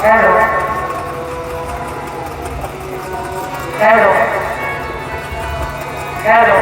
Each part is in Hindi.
ठहरो ठहरो ठहरो।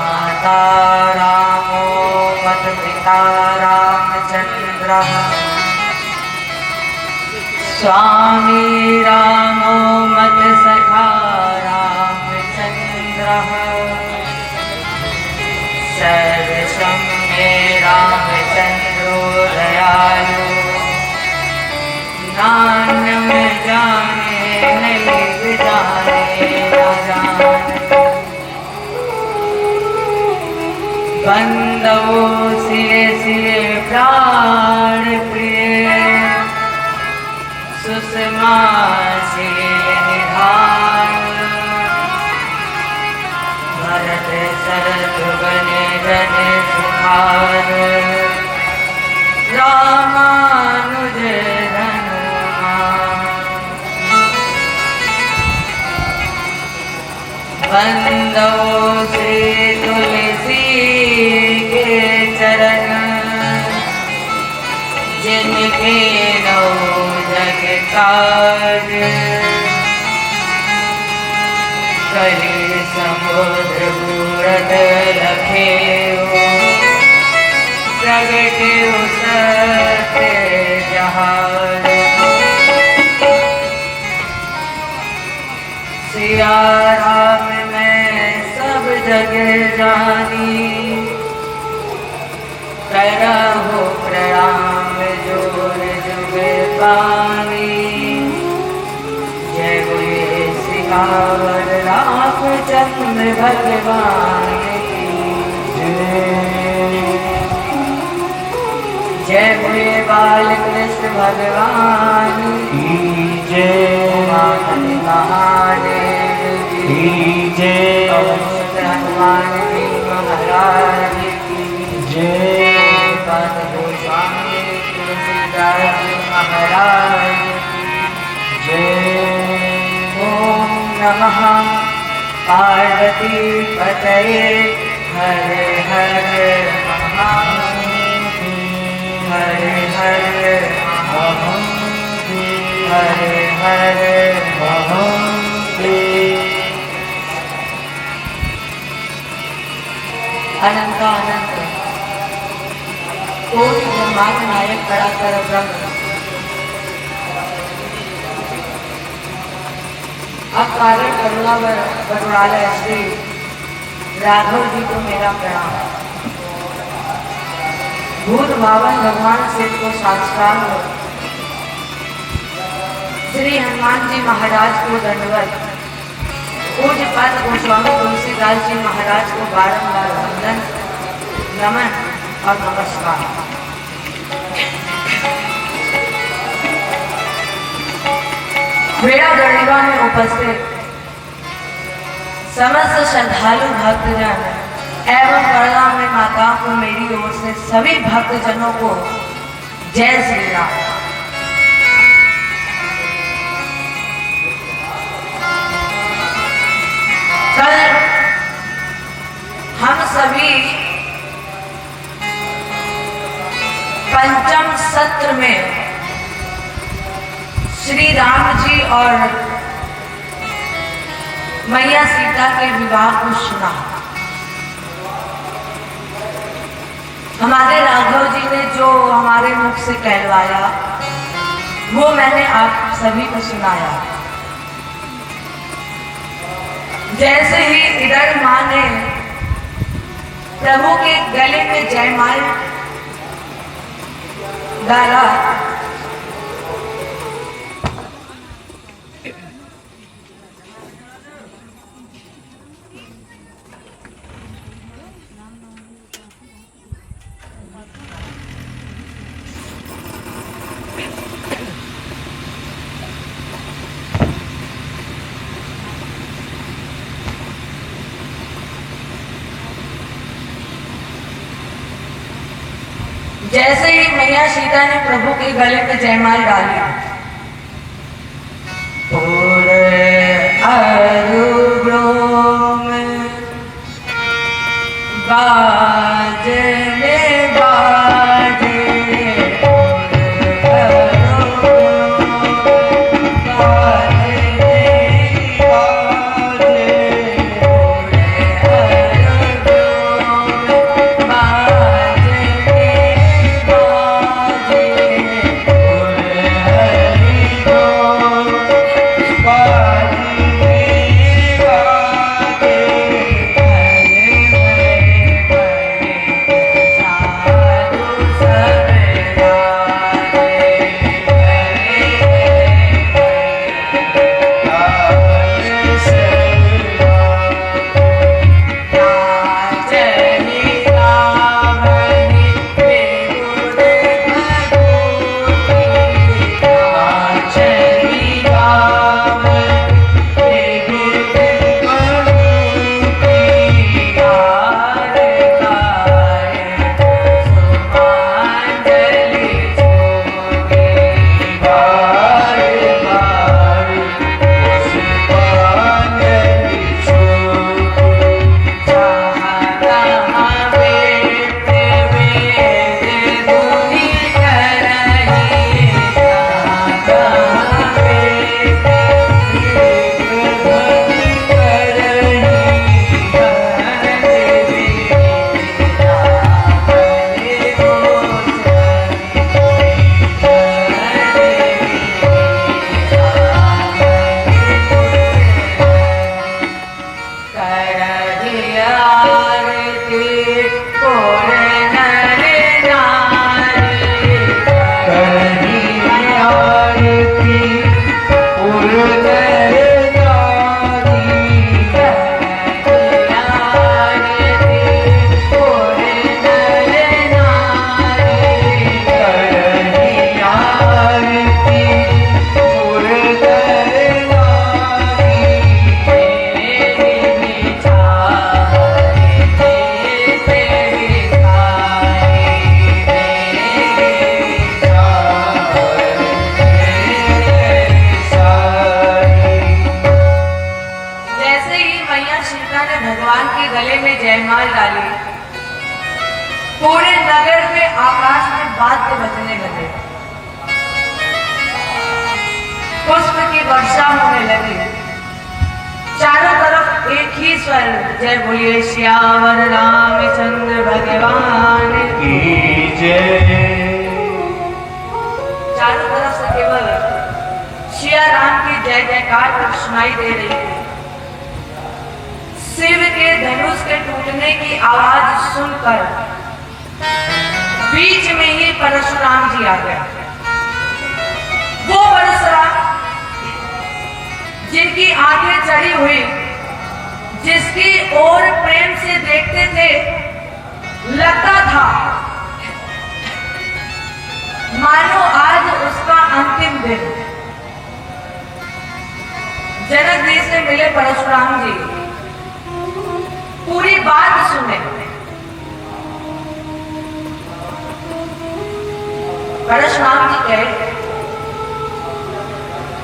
माता रामो मत्पिता रामचन्द्रः स्वामी रामो मत्सखा रामचन्द्रः सर्वं मे रामचन्द्रो दयालु नान्यं जाने नहीं जाने न जाने बंदो सिए सिए प्राण प्रिय सुषमा सिए निधान भरत शरदुगन जन सुखार रामानुज बंदो श्री तुलसी के चरण जिनके नौ जग काज कलि समुद्र पूरत लखे प्रगटे सत्य जहाज सिया राम मैं सब जग जानी करहु प्रणाम जोर जुग पानी जय बोले सियावर रामचंद्र भगवान की जय बोले बाल कृष्ण भगवान की जय महादेव की जय हनुमान जी महाराज की जय पद गोस्वामी तुलसीदास महाराज की जय ओम नमः पार्वती पतये हर हर महादेव हर हर महादेव हर हर महादेव अनंत अनंत कोटि ब्रह्मांड नायक खड़ा कर ब्रह्म अब कारण करुणालय श्री राघव जी को मेरा प्रणाम। भूत भावन भगवान शिव को साक्षात श्री हनुमान जी महाराज को दंडवत पूज्य पाद गोस्वामी तुलसीदास जी महाराज को बारंबार वंदन नमन और नमस्कार। बेड़ा दड़िवा में उपस्थित समस्त श्रद्धालु भक्तजन एवं करुणा में माताओं को मेरी ओर से सभी भक्तजनों को जय श्री राम। कल हम सभी पंचम सत्र में श्री राम जी और मैया सीता के विवाह को सुना। हमारे राघव जी ने जो हमारे मुख से कहलवाया वो मैंने आप सभी को सुनाया। जैसे ही इधर मां ने प्रभु के गले में जयमाल डाला, जैसे ही मैया सीता ने प्रभु के गले पे जयमाल डाली, बाजने बाजे जयमाल डाली, पूरे नगर में आकाश में वाद्य बजने लगे, पुष्प की वर्षा होने लगी, चारों तरफ एक ही स्वर, जय बोलिए श्यावर रामचंद्र भगवान की जय। चारों तरफ से केवल सिया राम की जय जयकार सुनाई दे रही थी। शिव के धनुष के टूटने की आवाज सुनकर बीच में ही परशुराम जी आ गए। वो परशुराम जिनकी आंखें चढ़ी हुई, जिसकी ओर प्रेम से देखते थे, लगता था मानो आज उसका अंतिम दिन। जनक जी से मिले परशुराम जी, पूरी बात सुने। परशुराम जी कहे,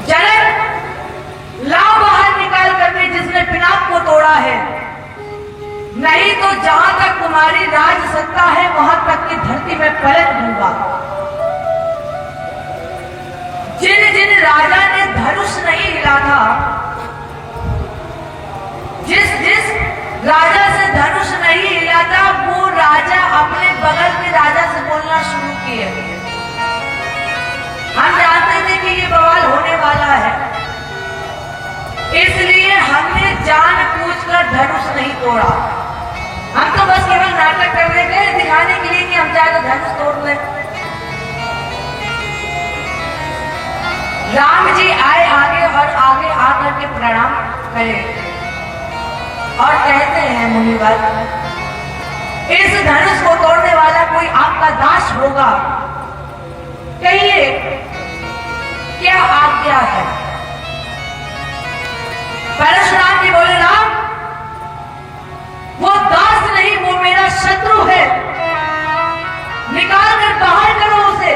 जनक, लाओ बाहर निकाल करके जिसने पिनाक को तोड़ा है, नहीं तो जहां तक तुम्हारी राज सत्ता है वहां तक की धरती में पलट दूंगा। जिन जिन राजा ने धनुष नहीं हिला था, जिस जिस राजा से धनुष नहीं हिला था, वो राजा अपने बगल के राजा से बोलना शुरू किए। हम जानते थे कि ये बवाल होने वाला है, इसलिए हमने जानबूझकर धनुष नहीं तोड़ा। हम तो बस केवल नाटक करने गए, दिखाने के लिए कि हम चाहे तो धनुष तोड़ लें। राम जी आए आगे और आगे आकर के प्रणाम करे और कहते हैं, मुनिवर, इस धनुष को तोड़ने वाला कोई आपका दास होगा, कहिए क्या आज्ञा है। परशुराम जी बोले, राम, वो दास नहीं, वो मेरा शत्रु है, निकाल कर बाहर करो उसे,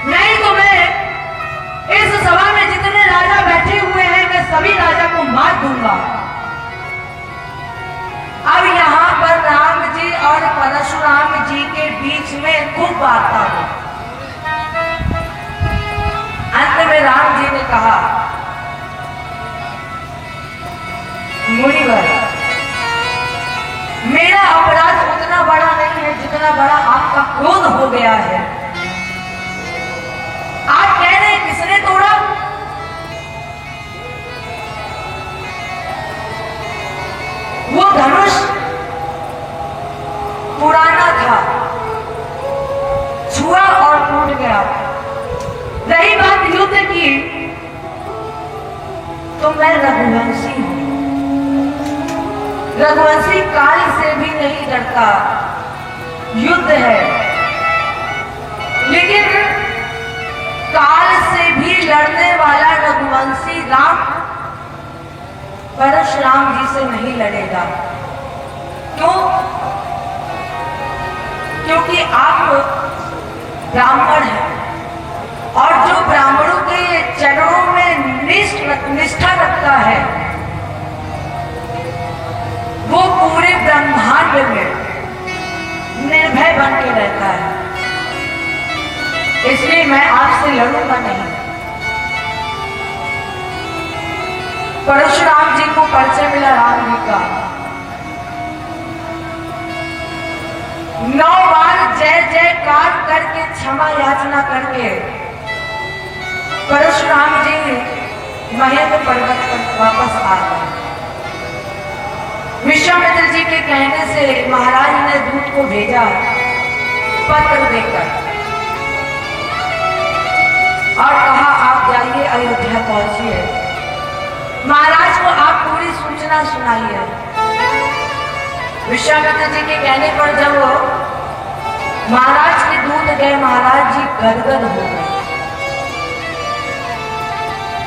नहीं तो मैं इस सभा में जितने राजा बैठे हुए हैं, मैं सभी राजा को मार दूंगा। अब यहाँ पर राम जी और परशुराम जी के बीच में खूब वार्ता हुई। अंत में राम जी ने कहा, मुनिवर, मेरा अपराध उतना बड़ा नहीं है जितना बड़ा आपका क्रोध हो गया है। आप कह रहे हैं किसने तोड़ा? वो धनुष पुराना था, छुआ और टूट गया। रही बात युद्ध की, तो मैं रघुवंशी हूं। रघुवंशी काल से भी नहीं डरता, युद्ध है, लेकिन काल से भी लड़ने वाला रघुवंशी राम परशुराम जी से नहीं लड़ेगा। क्यों? क्योंकि आप ब्राह्मण हैं, और जो ब्राह्मणों के चरणों में निष्ठा रखता है, वो पूरे ब्रह्मांड में निर्भय बन के रहता है। इसलिए मैं आपसे लड़ूंगा नहीं। परशुराम जी को परिचय मिला राम जी का। 9 बार जय जयकार करके, क्षमा याचना करके परशुराम जी महेंद्र पर्वत पर वापस आ गए। विश्वामित्र जी के कहने से महाराज ने दूत को भेजा पत्र देकर और कहा, आप जाइए अयोध्या पहुंचिए, महाराज को आप पूरी सूचना सुनाइए। विश्वामित्र जी के कहने पर जब महाराज के दूत गए, महाराज जी गदगद हो गए।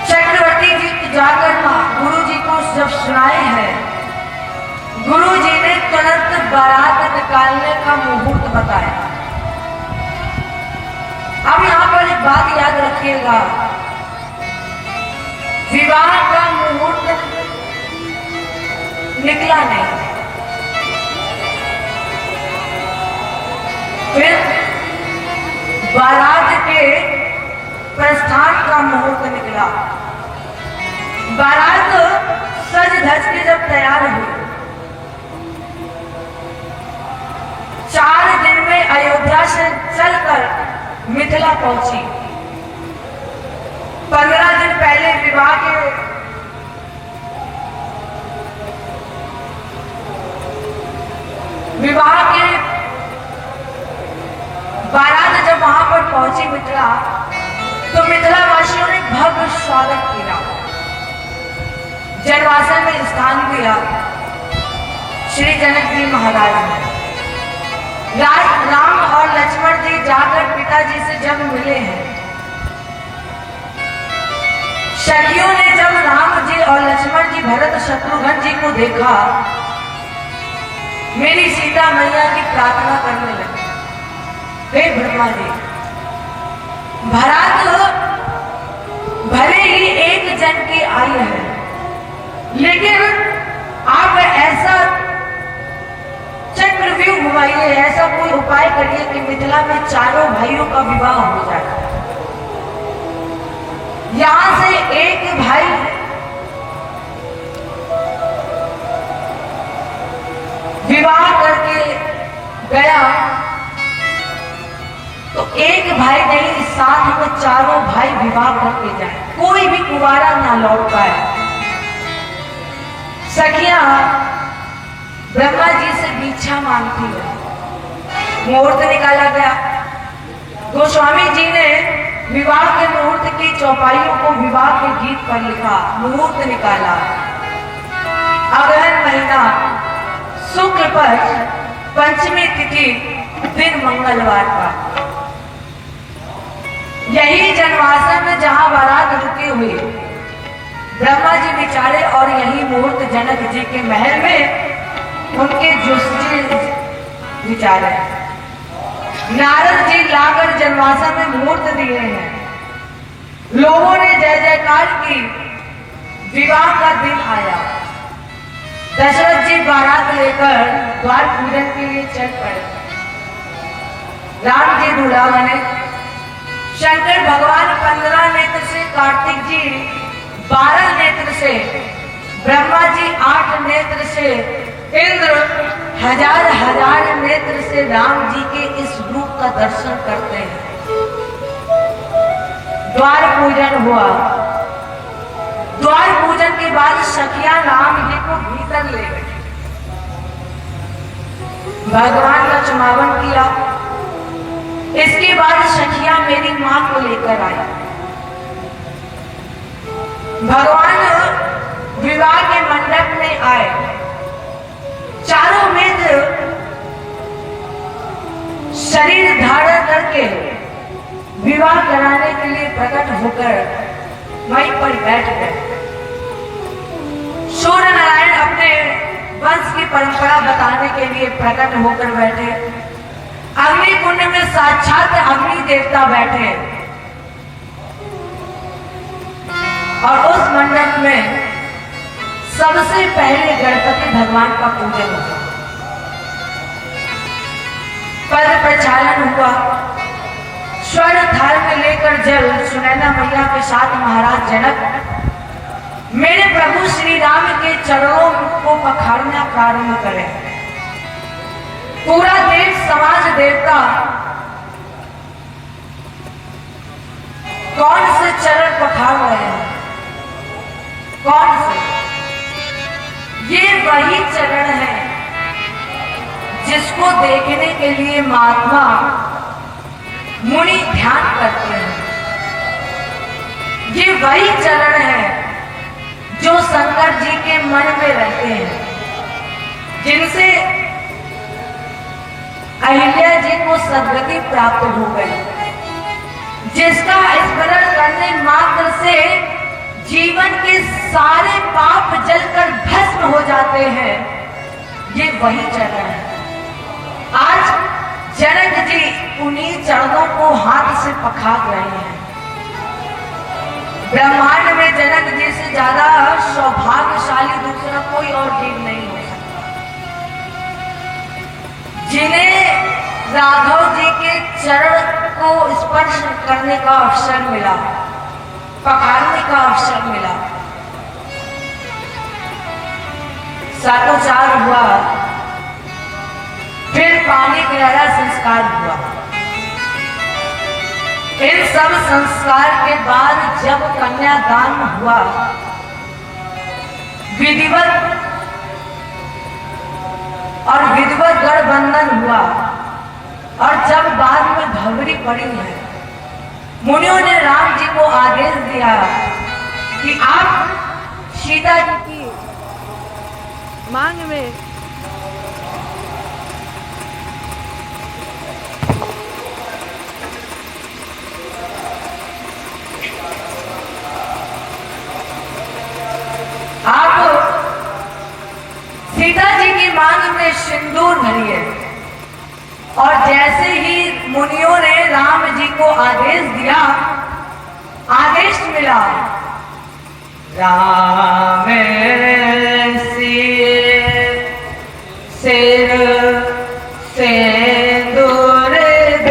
चक्रवर्ती जी जाकर गुरु जी को जब सुनाए हैं, गुरु जी ने तुरंत बारात निकालने का मुहूर्त बताया। अब यहाँ पर एक बात याद रखिएगा, विवाह का मुहूर्त निकला नहीं, मिला। बारात सज धज के जब तैयार हुई, 4 दिन में अयोध्या से चलकर मिथिला पहुंची। 15 दिन पहले विवाह के बारात जब वहां पर पहुंची मिथिला, तो मिथिला वासियों ने भव्य स्वागत किया, जनवासन में स्थान दिया। श्री जनक जी महाराज ने राम और लक्ष्मण जी जाकर पिताजी से जब मिले हैं। सखियों ने जब राम जी और लक्ष्मण जी भरत शत्रुघ्न जी को देखा, मेरी सीता मैया की प्रार्थना करने लगे, हे ब्रह्मा जी, बारात भले ही एक जन की आई है, लेकिन आप ऐसा चक्रव्यूह घुमाइए, ऐसा कोई उपाय करिए कि मिथिला में चारों भाइयों का विवाह हो जाए। यहां से एक भाई विवाह करके गया तो एक भाई नहीं, साथ में चारों भाई विवाह करके जाए, कोई भी कुंवारा ना लौट पाए। सखियां ब्रह्मा जी से भिक्षा मांगती है। मुहूर्त निकाला गया। गोस्वामी जी ने विवाह के मुहूर्त की चौपाइयों को विवाह के गीत पर लिखा। मुहूर्त निकाला, अगहन महीना, शुक्ल पक्ष, पंचमी तिथि, दिन मंगलवार का। यही जनवासन में जहां बारात रुकी हुई, ब्रह्मा जी विचारे और यही मुहूर्त जनक जी के महल में उनके जोशी विचारे। नारद जी लाकर जनवासन में मुहूर्त दिए हैं। लोगों ने जय जयकार की। विवाह का दिन आया। दशरथ जी बारात लेकर द्वार पूजन के लिए चल पड़े। राम जी दूल्हा बने। शंकर भगवान 15 नेत्र से, कार्तिक जी 12 नेत्र से, ब्रह्मा जी 8 नेत्र से, इंद्र हजार हजार नेत्र से राम जी के इस रूप का दर्शन करते हैं। द्वार पूजन हुआ। द्वार पूजन के बाद सखियां राम जी को भीतर ले गई। भगवान का चुमावन किया। इसके बाद सखियां मेरी मां को लेकर आई। भगवान विवाह के मंडप में आए। चारों मित्र शरीर धारण करके विवाह कराने के लिए प्रकट होकर वहीं पर बैठ गए। सूर्य नारायण अपने वंश की परंपरा बताने के लिए प्रकट होकर बैठे। अग्नि कुंड में साक्षात अग्नि देवता बैठे और उस मंडप में सबसे पहले गणपति भगवान का पूजन हुआ। पद प्रचालन हुआ। स्वर्ण थाल में लेकर जल सुनैना मैया के साथ महाराज जनक मेरे प्रभु श्री राम के चरणों को पखारना प्रारंभ करें। पूरा देश समाज देवता कौन से चरण पखार रहे हैं? कौन से? ये वही चरण है जिसको देखने के लिए महात्मा मुनि ध्यान करते हैं। ये वही चरण है जो शंकर जी के मन में रहते हैं, जिनसे अहिल्या जी को सद्गति प्राप्त हो गई, जिसका स्मरण करने मात्र से जीवन के सारे पाप जलकर भस्म हो जाते हैं। ये वही चरण है। आज जनक जी उन्हीं चरणों को हाथ से पखार रहे हैं। ब्रह्मांड में जनक जी से ज्यादा सौभाग्यशाली दूसरा कोई और जीव नहीं हो सकता, जिन्हें राघव जी के चरण को स्पर्श करने का अवसर मिला। पखारने का अवसर मिला। सातोचार हुआ, फिर पानी पिलाया संस्कार हुआ। इन सब संस्कार के बाद जब कन्यादान हुआ, विधिवत और विधिवत गठबंधन हुआ, और जब बाद में भवरी पड़ी है, मुनियों ने राम जी को आदेश दिया कि आप सीता जी की मांग में सीता जी की मांग में सिंदूर भरिए। और जैसे ही मुनियों ने राम जी को आदेश दिया, आदेश मिला, राम सिर सिंदूर दे।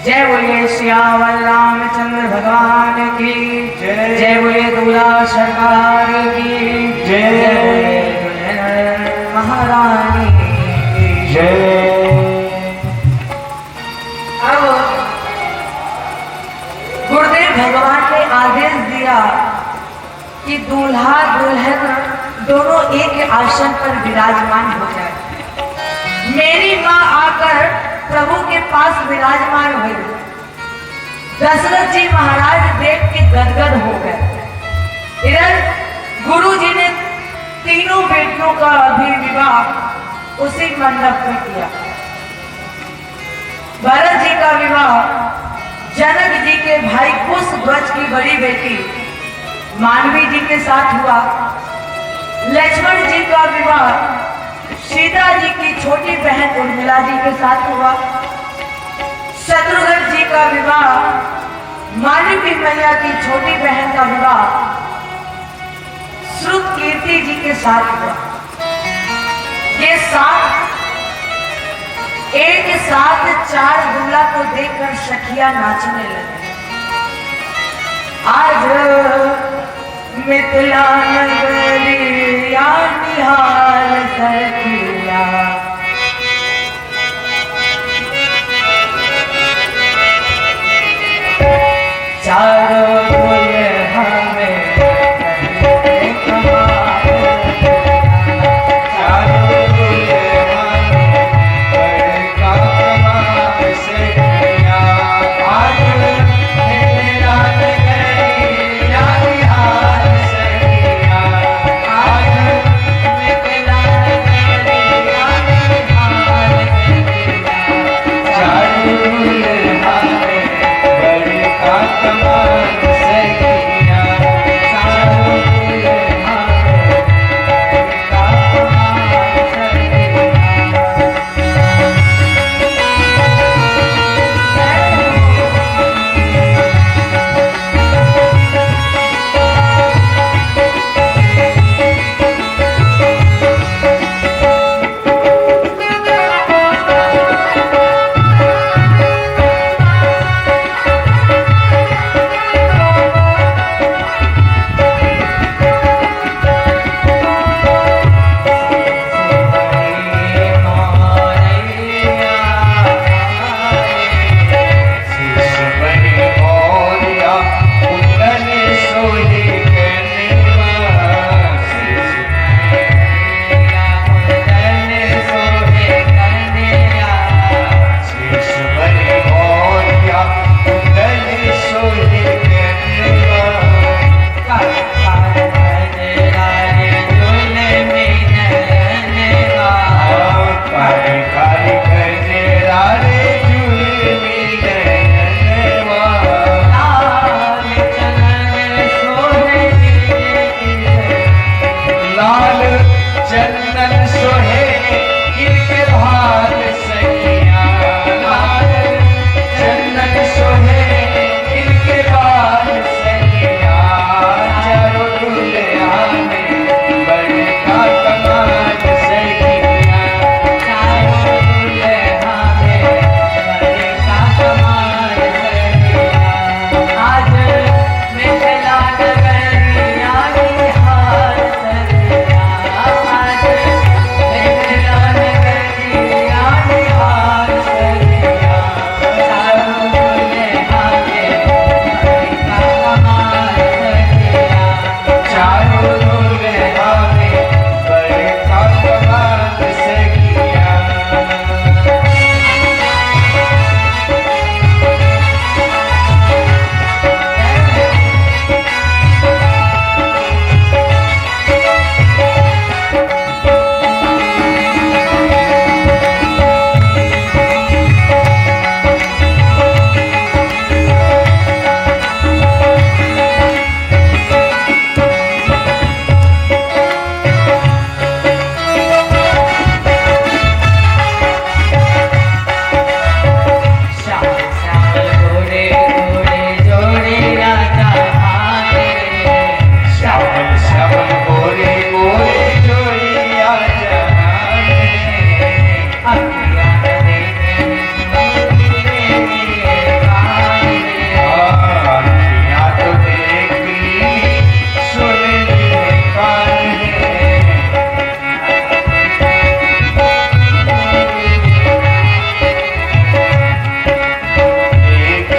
जय बोलिए श्यावल रामचंद्र भगवान की जय। जय बोलिए दूल्हा सरकार की जय। जय बोलिए महारानी की जय। अब गुरुदेव भगवान ने आदेश दिया कि दूल्हा दुल्हन दोनों एक आसन पर विराजमान हो जाए। मेरी माँ आकर प्रभु के पास विराजमान हुई। दशरथ जी महाराज देख के गदगद हो गए। इधर गुरु जी ने तीनों बेटियों का अभी विवाह उसी मंडप में किया। भरत जी का विवाह जनक जी के भाई कुश ध्वज की बड़ी बेटी मानवी जी के साथ हुआ। लक्ष्मण जी का विवाह सीता जी की छोटी बहन उर्मिला जी के साथ हुआ। शत्रुघ्न जी का विवाह मानवी मैया की छोटी बहन का विवाह श्रुत कीर्ति जी के साथ हुआ। ये साथ एक साथ चार दूल्हा को देखकर सखिया नाचने लगे। आज मिथिला नगरिया निहाल सखिया चारों दुल्हा में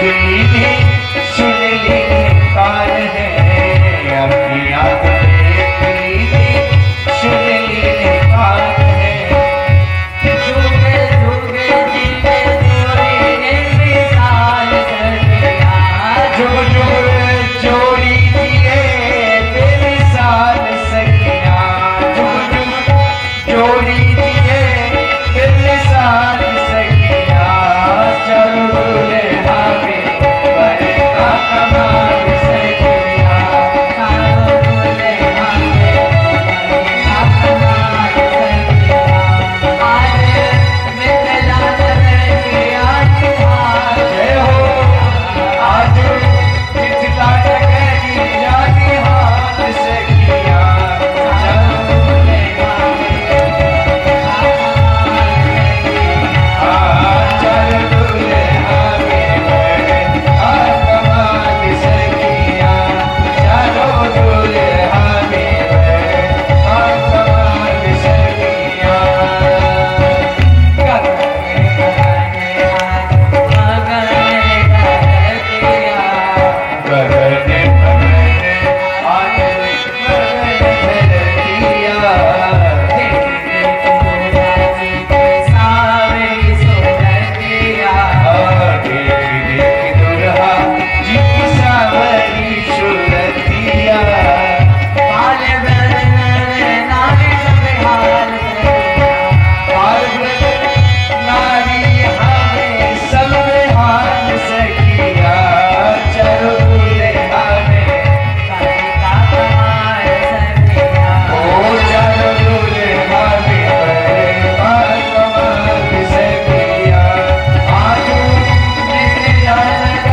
सखी ने सुन ली कान है, अपनी आंख देखी ने सुन ली कान है। जुगे जुगे जीवे जोड़ी निर्विकार सखिया, जुग जुग जोड़ी दिए बेमिसाल सखिया, जुग जुग जोड़ी दिए बेमिसाल सखिया। चलो दुल्हा में बरका कमाल सखिया, चारों दुल्हा में बरका कमाल सखिया। आज मिथिला नगर के आधार, जय हो आज मिथिला नगरी जानी हाल सखिया। चलो दुल्हा चल दुल्हा में बरका कमाल सखिया, चलो दुल्हा में बरका कमाल सखिया। गगन गगन आज गगन धरतिया, देख देख दुल्हा जी की सावरी सूरतिया। बाल नारी हमें सब हाल सखिया, चलो दुल्हा में ओ चलो दुल्हा में बरका कमाल सखिया। आज मिथिला बरका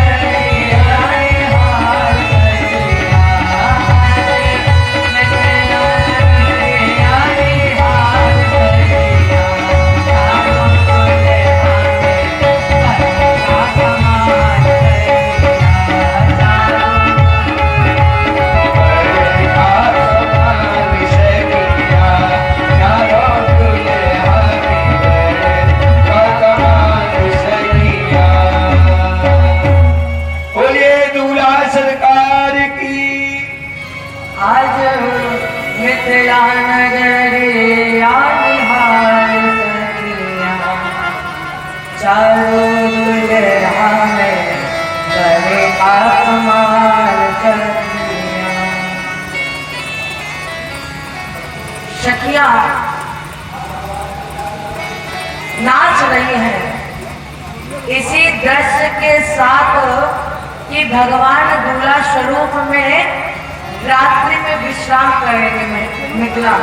कमाल सखिया, चलो दुल्हा में बरका कमाल सखिया। बोलिए दूल्हा सरकार की। आज मिथिला नगरी आधार सखिया, चारों दुल्हा में बरका कमाल सखिया। सखिया नाच रही हैं इसी दृश्य के साथ कि भगवान दूल्हा स्वरूप में रात्रि में विश्राम करेंगे मिथिला।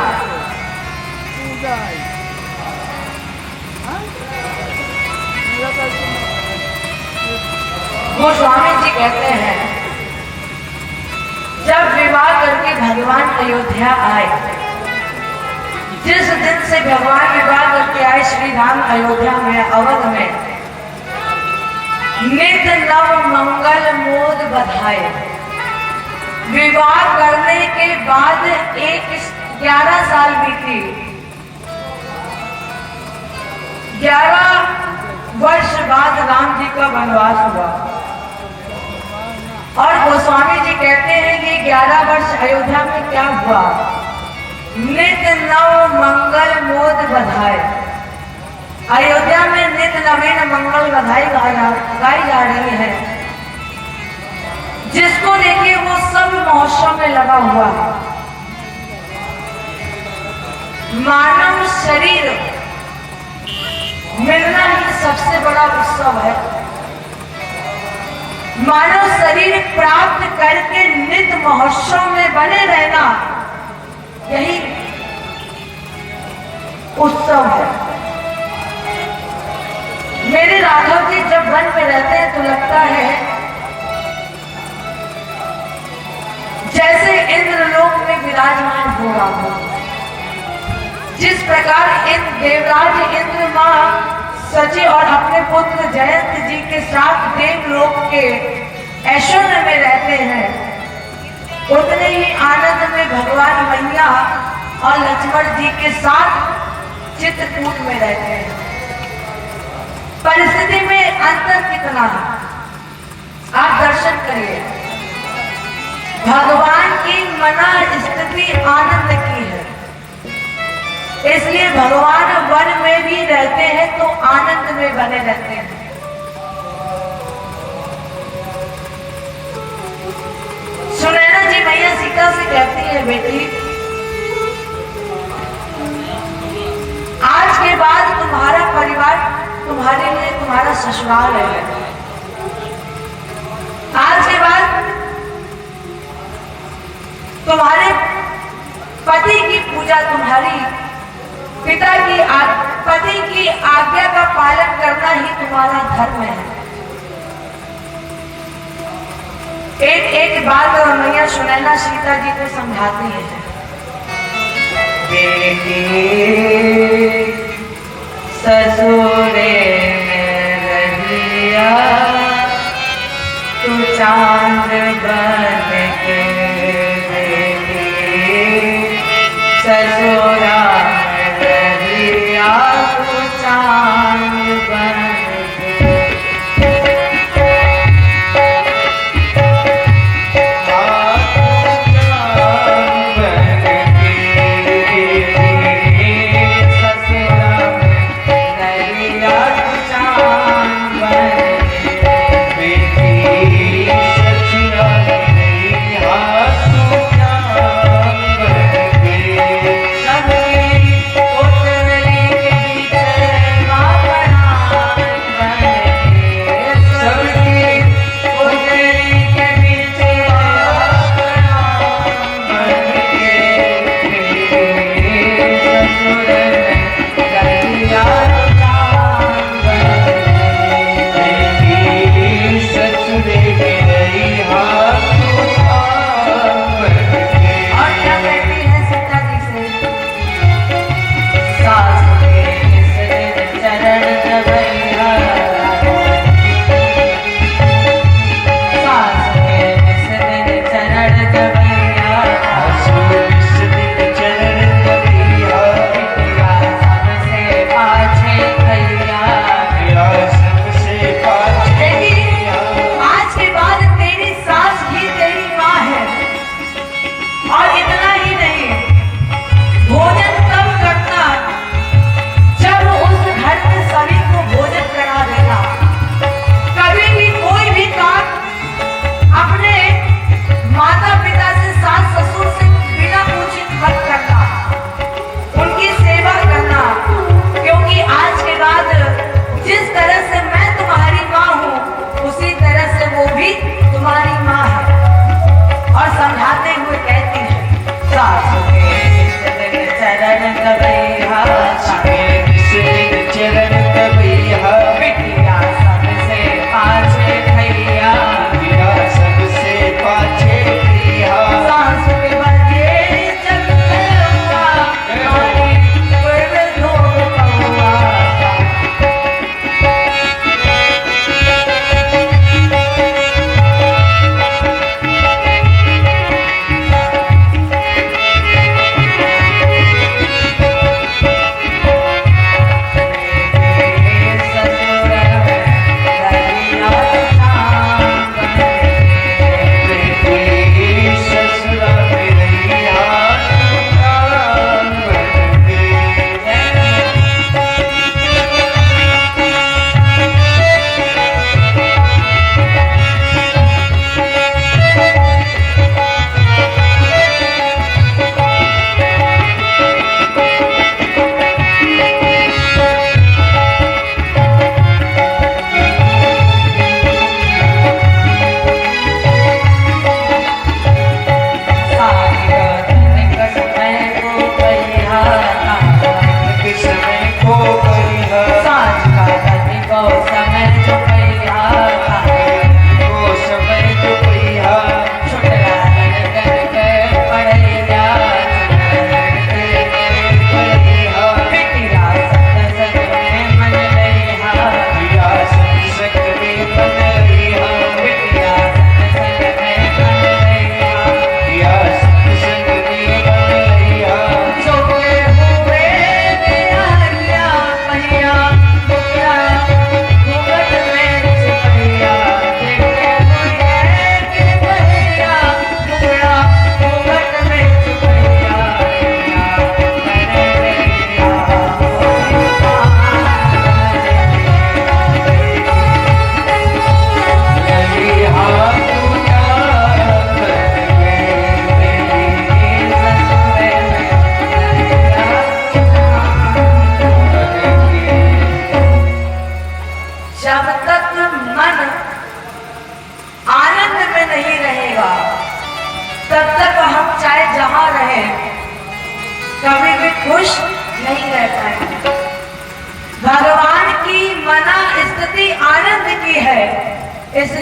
गोस्वामी जी कहते हैं जब विवाह करके भगवान अयोध्या आए, जिस दिन से भगवान विवाह करके आए श्री राम अयोध्या में अवध में, नित नव मंगल मोद बधाए। विवाह करने के बाद 11 साल बीती, 11 वर्ष बाद राम जी का वनवास हुआ। और गोस्वामी जी कहते हैं कि 11 वर्ष अयोध्या में क्या हुआ, नित नव मंगल मोद बधाए। अयोध्या में नित नवीन मंगल बधाई गाई जा रही है, जिसको देखिए वो सब महोत्सव में लगा हुआ है। मानव शरीर मिलना ही सबसे बड़ा उत्सव है। मानव शरीर प्राप्त करके नित महोत्सव में बने रहना, यही उत्सव है। मेरे राघव जी जब वन में रहते हैं तो लगता है जैसे इंद्रलोक में विराजमान हो रहा हो। जिस प्रकार इन देवराज इंद्र मां सची और अपने पुत्र जयंत जी के साथ देवलोक के ऐश्वर्य में रहते हैं, उतने ही आनंद में भगवान मैया और लक्ष्मण जी के साथ चित्रकूट में रहते हैं। परिस्थिति में अंतर कितना है। करिए। भगवान की मना स्थिति आनंद की है, इसलिए भगवान वन में भी रहते हैं तो आनंद में बने रहते हैं। सुनैना जी मैया सीता से कहती है, बेटी आज के बाद तुम्हारा परिवार तुम्हारे लिए तुम्हारा ससुराल है। आज के बाद तुम्हारे पति की पूजा, तुम्हारी पति की आज्ञा का पालन करना ही तुम्हारा धर्म है। एक बात और मैया सुनैना सीता जी को समझाती है, बेटी ससुरे में रहिया तू चांद बन के, बेटी ससुरा में रहिया तू चांद बन के।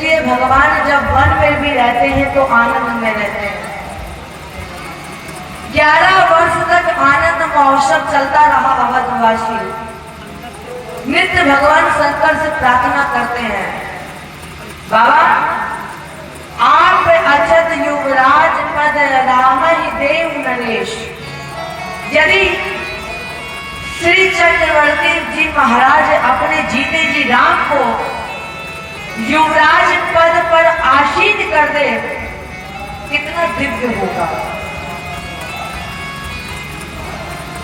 इसलिए भगवान जब वन में भी रहते हैं तो आनंद में रहते हैं। 11 वर्ष तक आनंद महोत्सव चलता रहा अवधवासी। नित्य भगवान शंकर से प्रार्थना करते हैं, बाबा आप अचत युवराज पद राम ही देव नरेश। यदि श्री चक्रवर्ती जी महाराज अपने जीते जी राम को युवराज पद पर आसीन कर दे, कितना दिव्य होगा।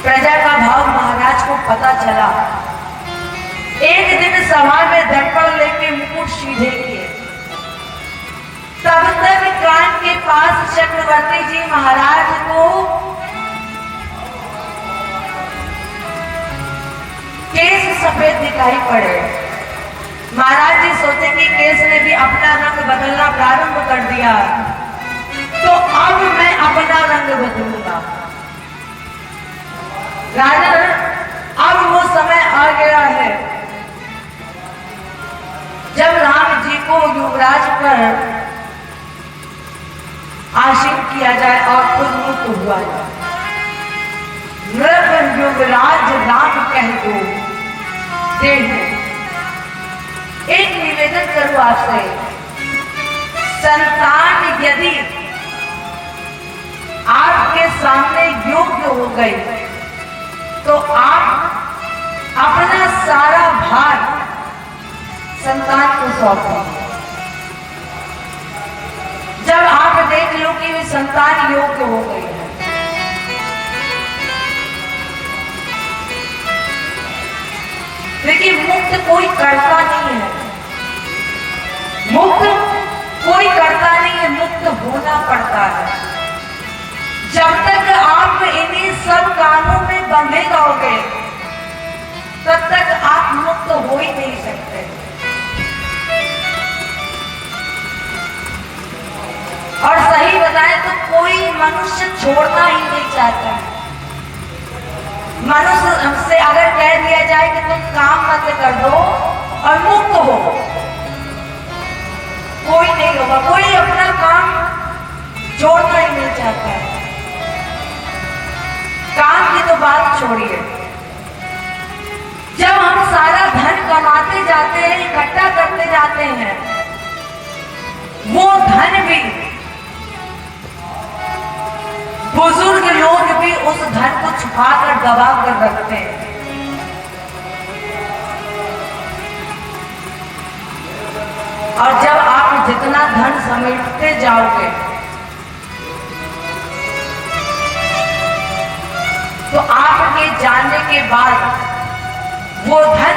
प्रजा का भाव महाराज को पता चला। एक दिन सभा में दर्पण लेके मुकुट सीधे किए। तब तक कान के पास चक्रवर्ती जी महाराज को केस सफेद दिखाई पड़े। महाराज जी सोचे कि केस ने भी अपना रंग बदलना प्रारंभ कर दिया, तो अब मैं अपना रंग बदलूंगा। राजन, अब वो समय आ गया है जब राम जी को युवराज पर आसीन किया जाए और खुद मुक्त हुआ जाए। नृप युवराज राम कह दो देहु। एक निवेदन करूं आपसे, संतान यदि आपके सामने योग्य हो गई तो आप अपना सारा भार संतान को सौंप दीजिए। जब आप देख लो कि वे संतान योग्य हो गई है, लेकिन मुक्त कोई करता नहीं है। मुक्त कोई करता नहीं है, मुक्त होना पड़ता है। जब तक आप इन्हीं सब कामों में बंधे रहोगे तब तक आप मुक्त हो ही नहीं सकते। और सही बताएं तो कोई मनुष्य छोड़ना ही नहीं चाहता है। मनुष्य हमसे अगर कह दिया जाए कि तुम काम मत कर दो और मुक्त हो, कोई नहीं होगा। कोई अपना काम छोड़ना ही नहीं चाहता है। काम की तो बात छोड़िए, जब हम सारा धन कमाते जाते हैं, इकट्ठा करते जाते हैं, वो धन भी बुजुर्ग लोग भी उस धन को छुपा कर दबा कर रखते हैं। और जब आप जितना धन समेटते जाओगे तो आपके जाने के बाद वो धन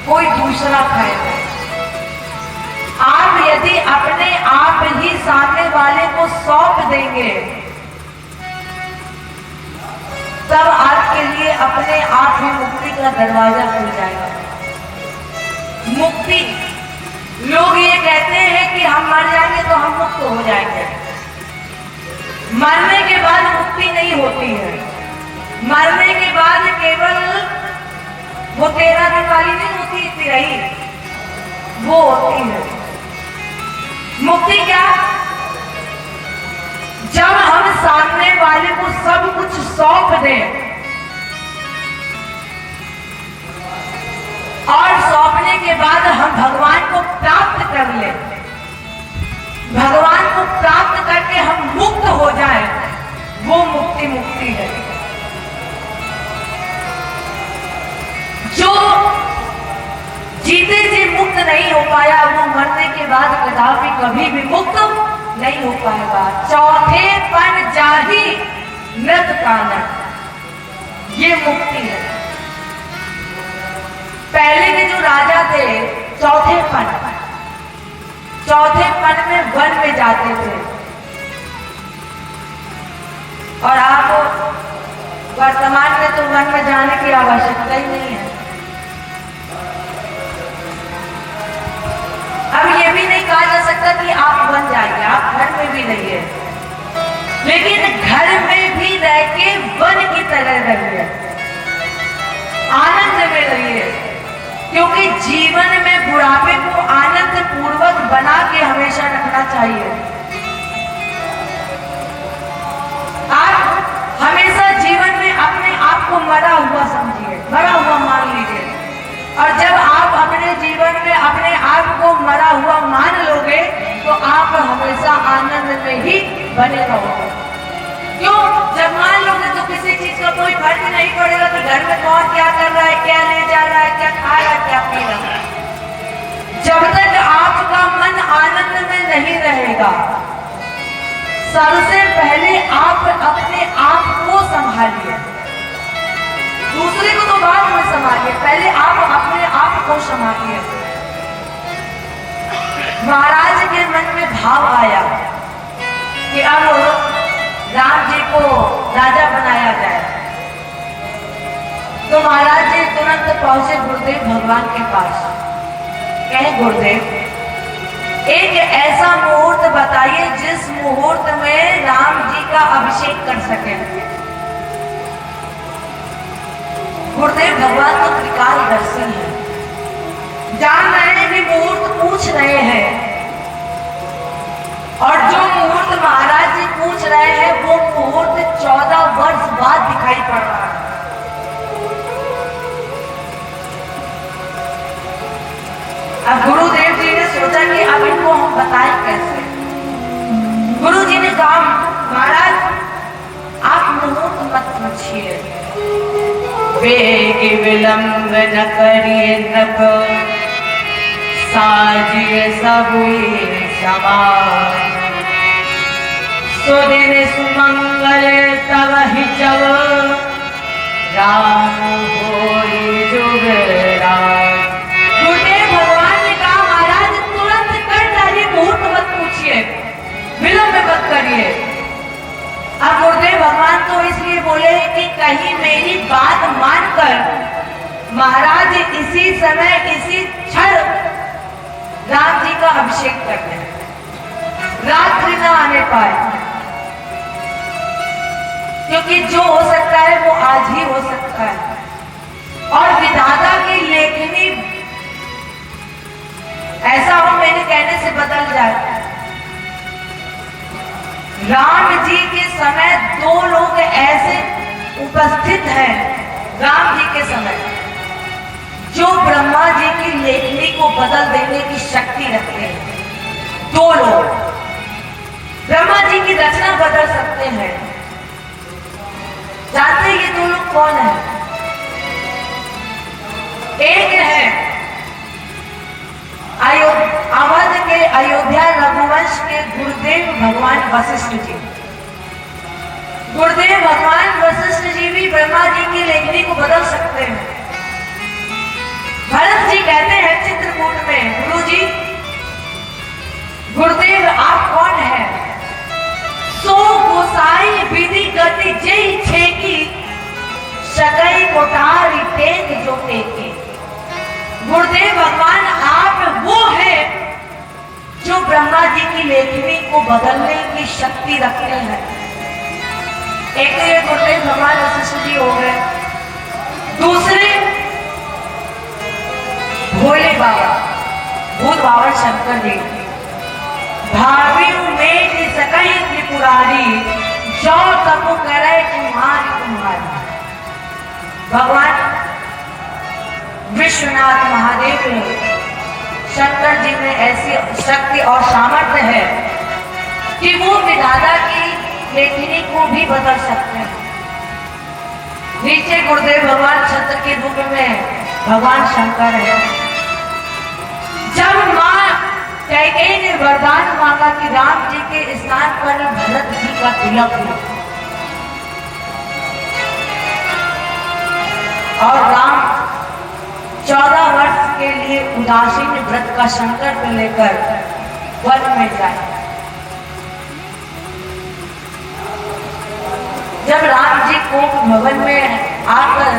कोई दूसरा खाएगा। आप यदि अपने आप ही सामने वाले को सौंप देंगे तब आपके लिए अपने आप ही मुक्ति का दरवाजा खुल जाएगा। मुक्ति, लोग ये कहते हैं कि हम मर जाएंगे तो हम मुक्त हो जाएंगे। मरने के बाद मुक्ति नहीं होती है। मरने के बाद केवल वो 13 दिन वाली नहीं होती, इतनी रही वो होती है। मुक्ति क्या? जब हम सामने वाले को सब कुछ सौंप दें और सौंपने के बाद हम भगवान को प्राप्त कर लें, भगवान को प्राप्त करके हम मुक्त हो जाएं, वो मुक्ति मुक्ति है। जो जीते जी मुक्त नहीं हो पाया वो मरने के बाद कदापि कभी भी मुक्त नहीं हो पाएगा। चौथे पन जाही नृत कानन, ये मुक्ति है। पहले के जो राजा थे चौथे पन में वन में जाते थे, और आप वर्तमान में तो वन में जाने की आवश्यकता ही नहीं है। अब ये भी नहीं कहा जा सकता कि आप वन जाइए, आप घर में भी रहिए, लेकिन घर में भी रह के वन की तरह रहिए, आनंद में रहिए। क्योंकि जीवन में बुढ़ापे को आनंद पूर्वक बना के हमेशा रखना चाहिए। आप हमेशा जीवन में अपने आप को मरा हुआ समझिए, मरा हुआ मान लीजिए, और जब आप अपने जीवन में अपने आप को मरा हुआ मान लोगे तो आप हमेशा आनंद में ही बने रहोगे। क्यों? जब मान लोगे तो किसी चीज का कोई फर्क नहीं पड़ेगा कि घर में कौन क्या कर रहा है, क्या ले जा रहा है, क्या खा रहा है, क्या पी रहा है। जब तक आपका मन आनंद में नहीं रहेगा, सबसे पहले आप अपने आप को संभालिए, दूसरे को तो बाद में संभालिए, पहले आप अपने आप को संभालिए। महाराज के मन में भाव आया कि अब राम जी को राजा बनाया जाए, तो महाराज जी तुरंत पहुंचे गुरुदेव भगवान के पास। कहे गुरुदेव, एक ऐसा मुहूर्त बताइए जिस मुहूर्त में राम जी का अभिषेक कर सके। गुरुदेव भगवान तो त्रिकालदर्शी हैं, जान रहे हैं कि मुहूर्त पूछ रहे हैं, और जो मुहूर्त महाराज जी पूछ रहे हैं वो मुहूर्त 14 वर्ष बाद दिखाई पड़ रहा है। अब गुरुदेव जी ने सोचा कि अब इनको हम बताएं कैसे। गुरु जी ने कहा, महाराज आप मुहूर्त मत पूछिए, वेग विलंब न करिए नभ, साजिए सबुई समाज, सुदिन सुमंगल तब ही जब, राम होई जुगराज। गुरुदेव भगवान ने कहा, महाराज तुरंत कर डालिए, मुहूर्त मत पूछिए, विलंब मत करिए। अब गुरुदेव भगवान तो इसलिए बोले कि कहीं मेरी बात मानकर महाराज इसी समय इसी क्षण राम जी का अभिषेक कर दें, रात्रि न आने पाए, क्योंकि जो हो सकता है वो आज ही हो सकता है, और विधाता की लेखनी ऐसा हो मेरे कहने से बदल जाए। राम जी के समय दो लोग ऐसे उपस्थित हैं, राम जी के समय, जो ब्रह्मा जी की लेखनी को बदल देने की शक्ति रखते हैं। दो लोग ब्रह्मा जी की रचना बदल सकते हैं। जानते हैं ये दो लोग कौन है? एक है अवध के अयोध्या रघुवंश के गुरुदेव भगवान वशिष्ठ जी। गुरुदेव भगवान वशिष्ठ जी भी ब्रह्मा जी की लेखनी को बदल सकते हैं। भरत जी कहते हैं चित्रकूट में, गुरु जी गुरुदेव आप कौन है? सो गोसाई विधि गति जय छेकी, सकई कोठारी टेक जो टेकी। गुरुदेव भगवान आप वो है जो ब्रह्मा जी की लेखनी को बदलने की शक्ति रखते हैं। एक तो ये गुरुदेव भगवान वशिष्ठ जी हो गए, दूसरे भोले बाबा भूत बाबा शंकर जी। भावी उमेद सकई त्रिपुरारी, जो तपु करे तुम्हारी। भगवान विश्वनाथ महादेव ने, शंकर जी में ऐसी शक्ति और सामर्थ्य है कि वो विधाता की लेखनी को भी बदल सकते हैं। नीचे गुरुदेव भगवान छत्र के रूप में भगवान शंकर है। जब माँ कैकेयी ने वरदान मांगा कि राम जी के स्थान पर भरत जी का तिलक हो, और राम 14 वर्ष के लिए उदासीन व्रत का संकल्प लेकर वन में जाए। जब राम जी को भवन में आकर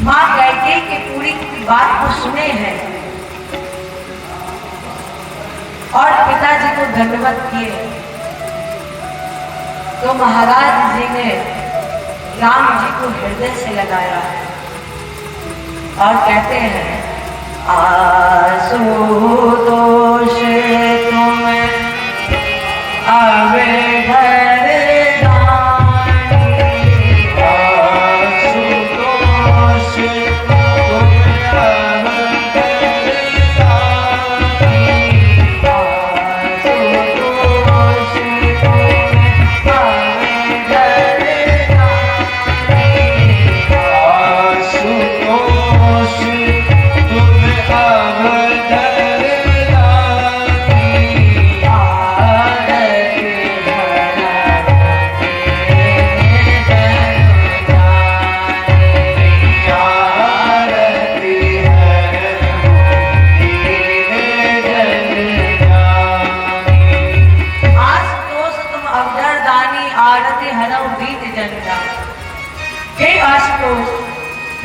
माँ कैकेयी की पूरी बात को सुने हैं और पिताजी को दंडवत किए, तो महाराज जी ने राम जी को हृदय से लगाया और कहते हैं आशुतोष तुम अब घर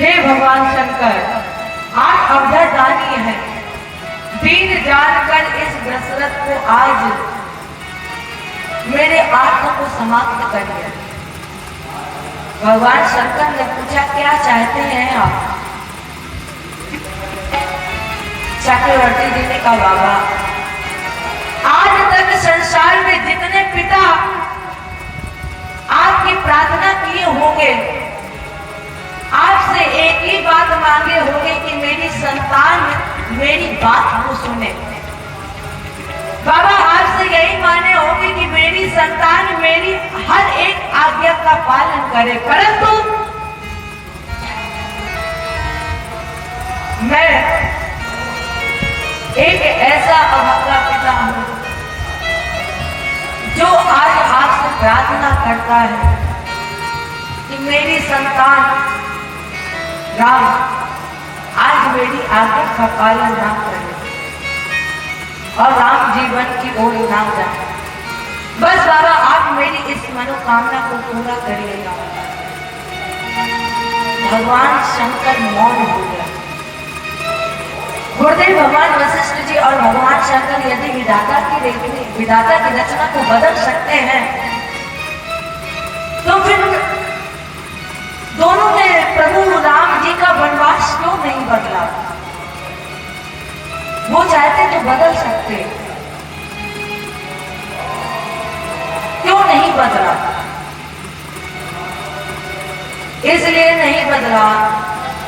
हे भगवान शंकर, आप अवधरदानी हैं। दीन जानकर इस दशरथ को आज मेरे आत्मा को समाप्त कर दिया। भगवान शंकर ने पूछा, क्या चाहते हैं आप? चक्रवर्ती जी ने कहा, बाबा आज तक संसार में जितने पिता आपकी प्रार्थना किए होंगे, आपसे एक ही बात मांगे होंगे कि मेरी संतान मेरी बात को सुने। बाबा आपसे यही माने होंगे कि मेरी संतान मेरी हर एक आज्ञा का पालन करे, परंतु मैं एक ऐसा अभागा पिता हूं जो आज आपसे प्रार्थना करता है कि मेरी संतान राम आज मेरी आज्ञा का पालन ना करे और राम जीवन की ओर ना जाए। बस बाबा आप मेरी इस मनोकामना को पूरा करिएगा। भगवान शंकर मौन हो गया। गुरुदेव भगवान वशिष्ठ जी और भगवान शंकर यदि विधाता की रचना को बदल सकते हैं तो फिर दोनों ने प्रभु राम जी का वनवास क्यों नहीं बदला? वो चाहते तो बदल सकते, क्यों नहीं बदला? इसलिए नहीं बदला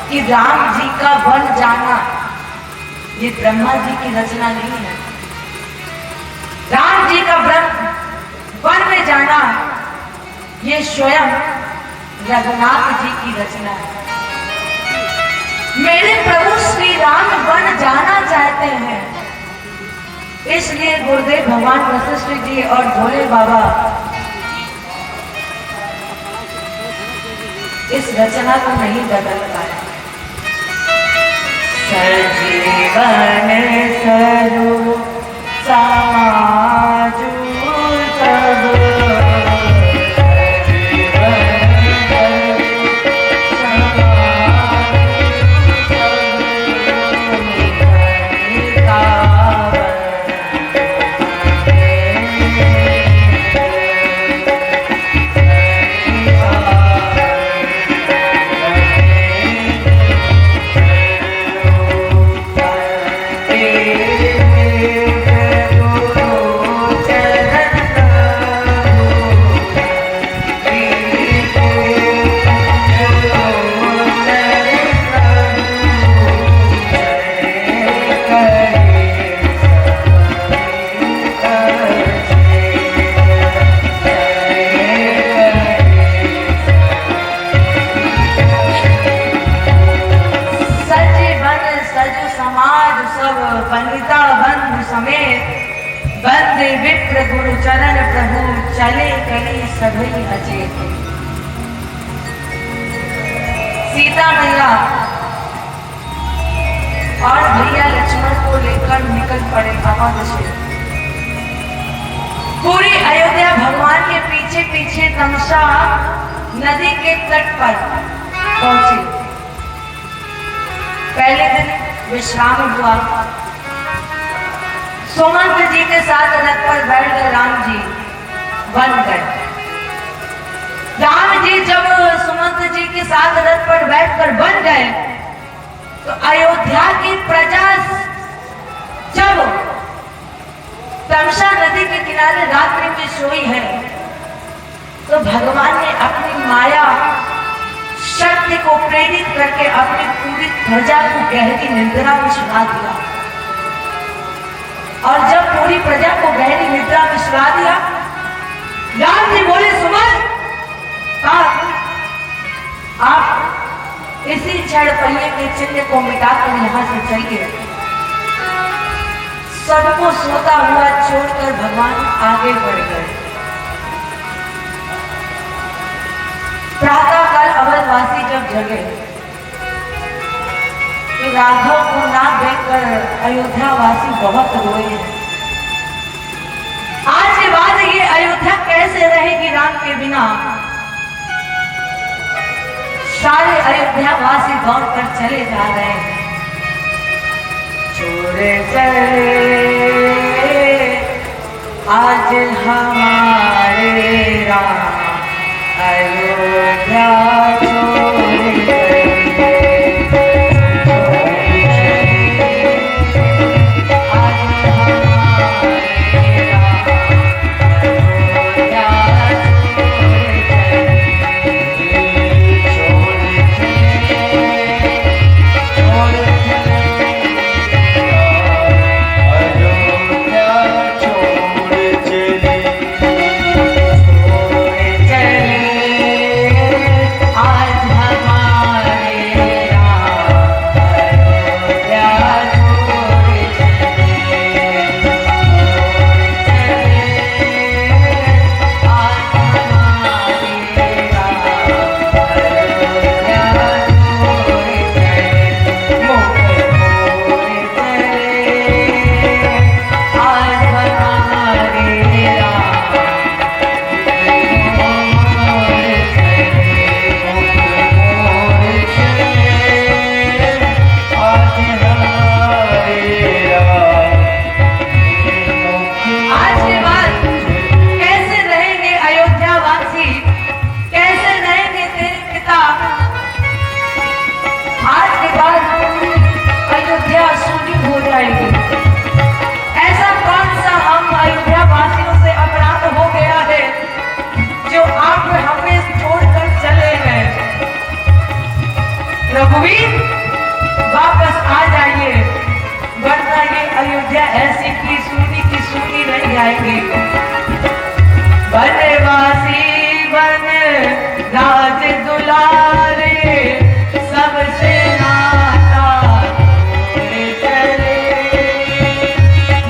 कि राम जी का वन जाना ये ब्रह्मा जी की रचना नहीं है। राम जी का वन में जाना ये स्वयं रघुनाथ जी की रचना है। मेरे प्रभु श्री राम वन जाना चाहते हैं, इसलिए गुरुदेव भगवान वशिष्ठ जी और भोले बाबा इस रचना को नहीं बदल पाए। सजीवन सरो समाजू सब बंदे विप्र गुरु चरण प्रभु चले करी सभी अचेत। सीता मैया और भैया लक्ष्मण को लेकर निकल पड़े अवध से। पूरी अयोध्या भगवान के पीछे पीछे तमसा नदी के तट पर पहुंची। पहले दिन विश्राम हुआ। सुमंत जी के साथ रथ पर बैठ गए राम जी बन गए। राम जी जब सुमंत जी के साथ रथ पर बैठकर बन गए तो अयोध्या की प्रजा जब तमसा नदी के किनारे रात्रि में सोई है तो भगवान ने अपनी माया शक्ति को प्रेरित करके अपनी पूरी प्रजा को गहरी निद्रा में सुला दिया। और जब पूरी प्रजा को गहरी निद्रा में सुला दिया, राम जी बोले सुमन आप इसी क्षण पहिए के चिन्ह को मिटाकर यहां से चलिए। सबको सोता हुआ छोड़कर भगवान आगे बढ़ गए। प्रातःकाल अवधवासी जब जगे तो राघव को ना देखकर अयोध्यावासी बहुत रोए हैं। आज के बाद ये अयोध्या कैसे रहेगी राम के बिना? सारे अयोध्यावासी दौड़ कर चले जा रहे हैं। छोड़े चले आज हमारे राम अयोध्या छोड़ गए। रघुवीर वापस आ जाइए, वरना ये अयोध्या ऐसी की सुनी रह जाएगी। बनवासी बन राज दुलारे सबसे नाता तोड़े चले।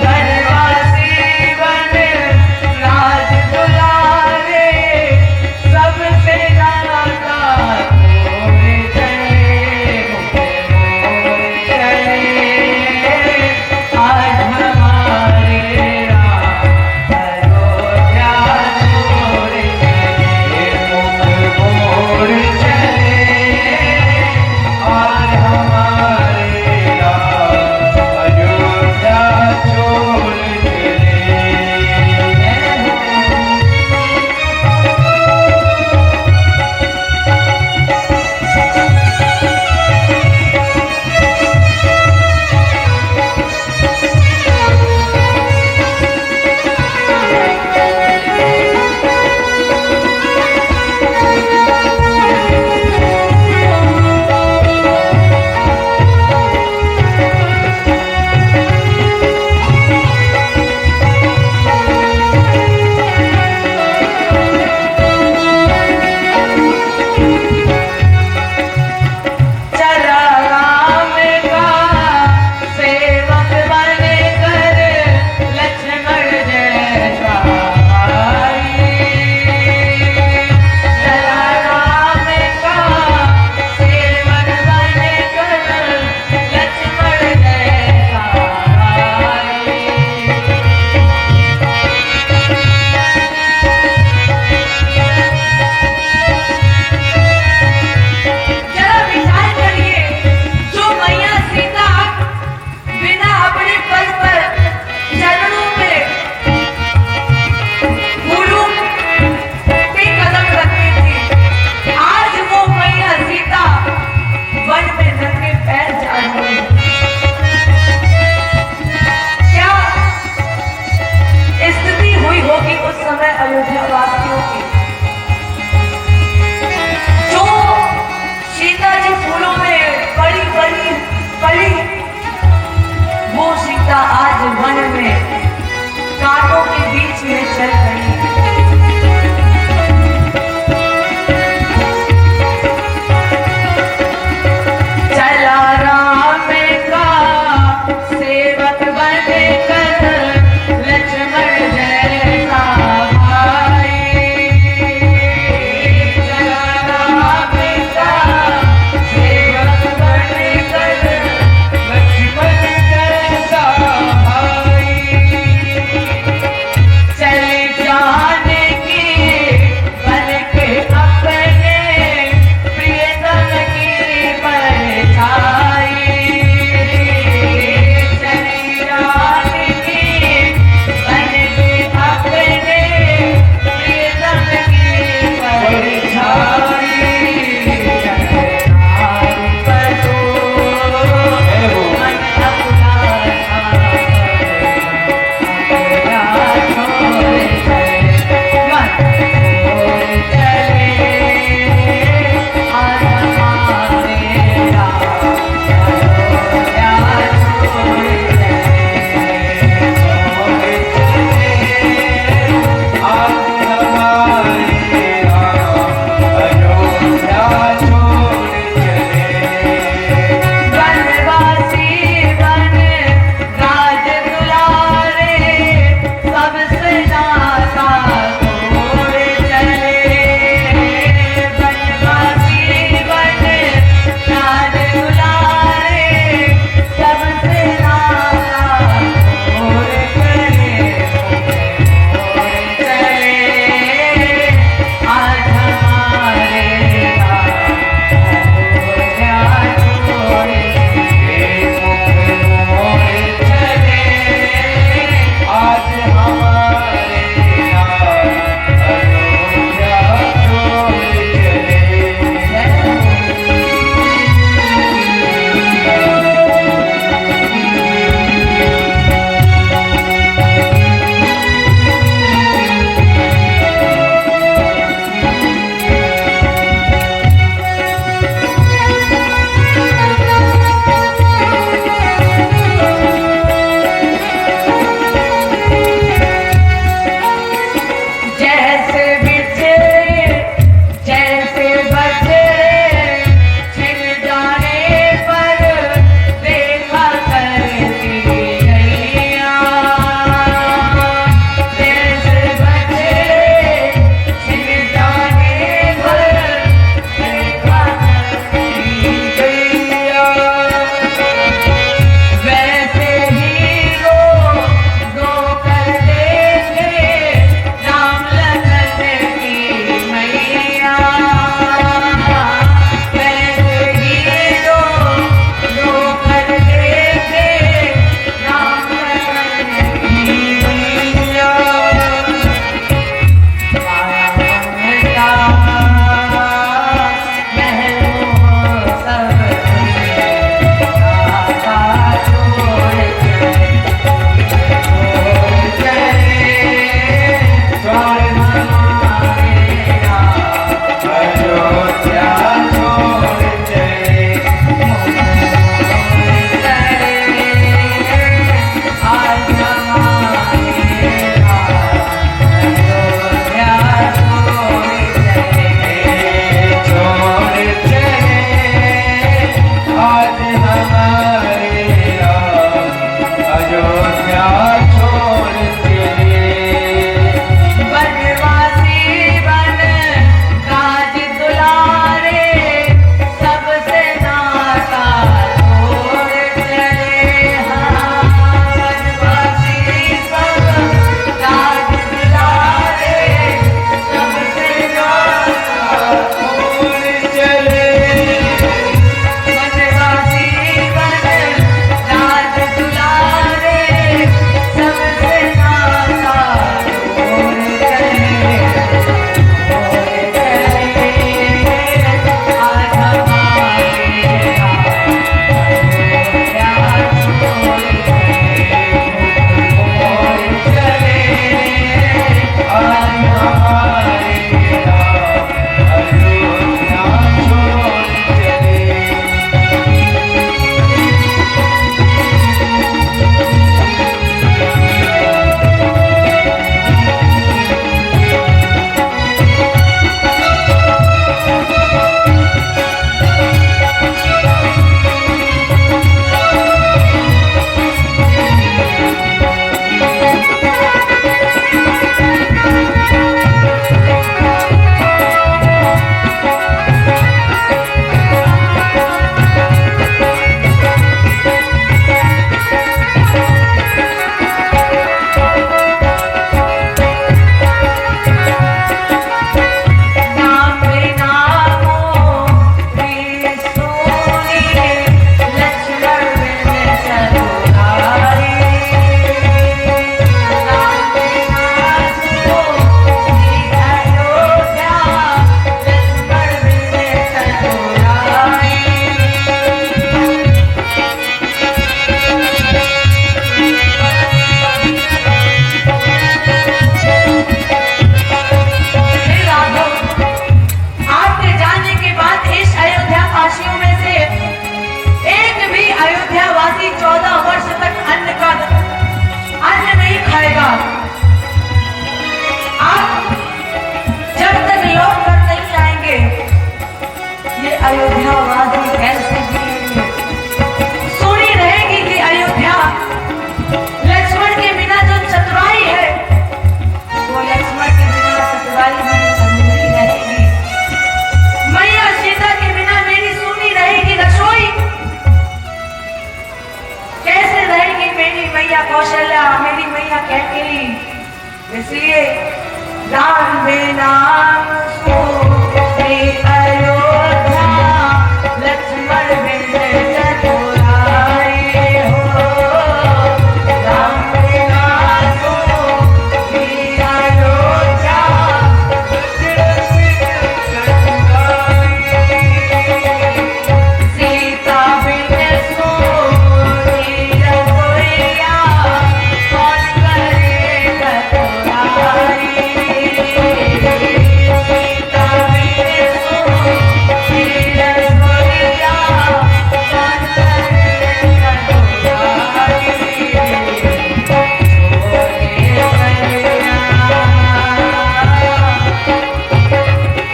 बनवासी बन राज दुलारे सबसे नाता मैया कौशल्या मेरी मैया कैकेयी, इसलिए राम नाम सुनी अयोध्या, लक्ष्मण बिन चतुराई हो। राम नाम सुनी अयोध्या, सीता बिन सोनी रसोइया, कौन करे चतुराई। सीता बिन सोनी रसोइया, कौन करे चतुराई।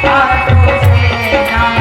आठों से नाता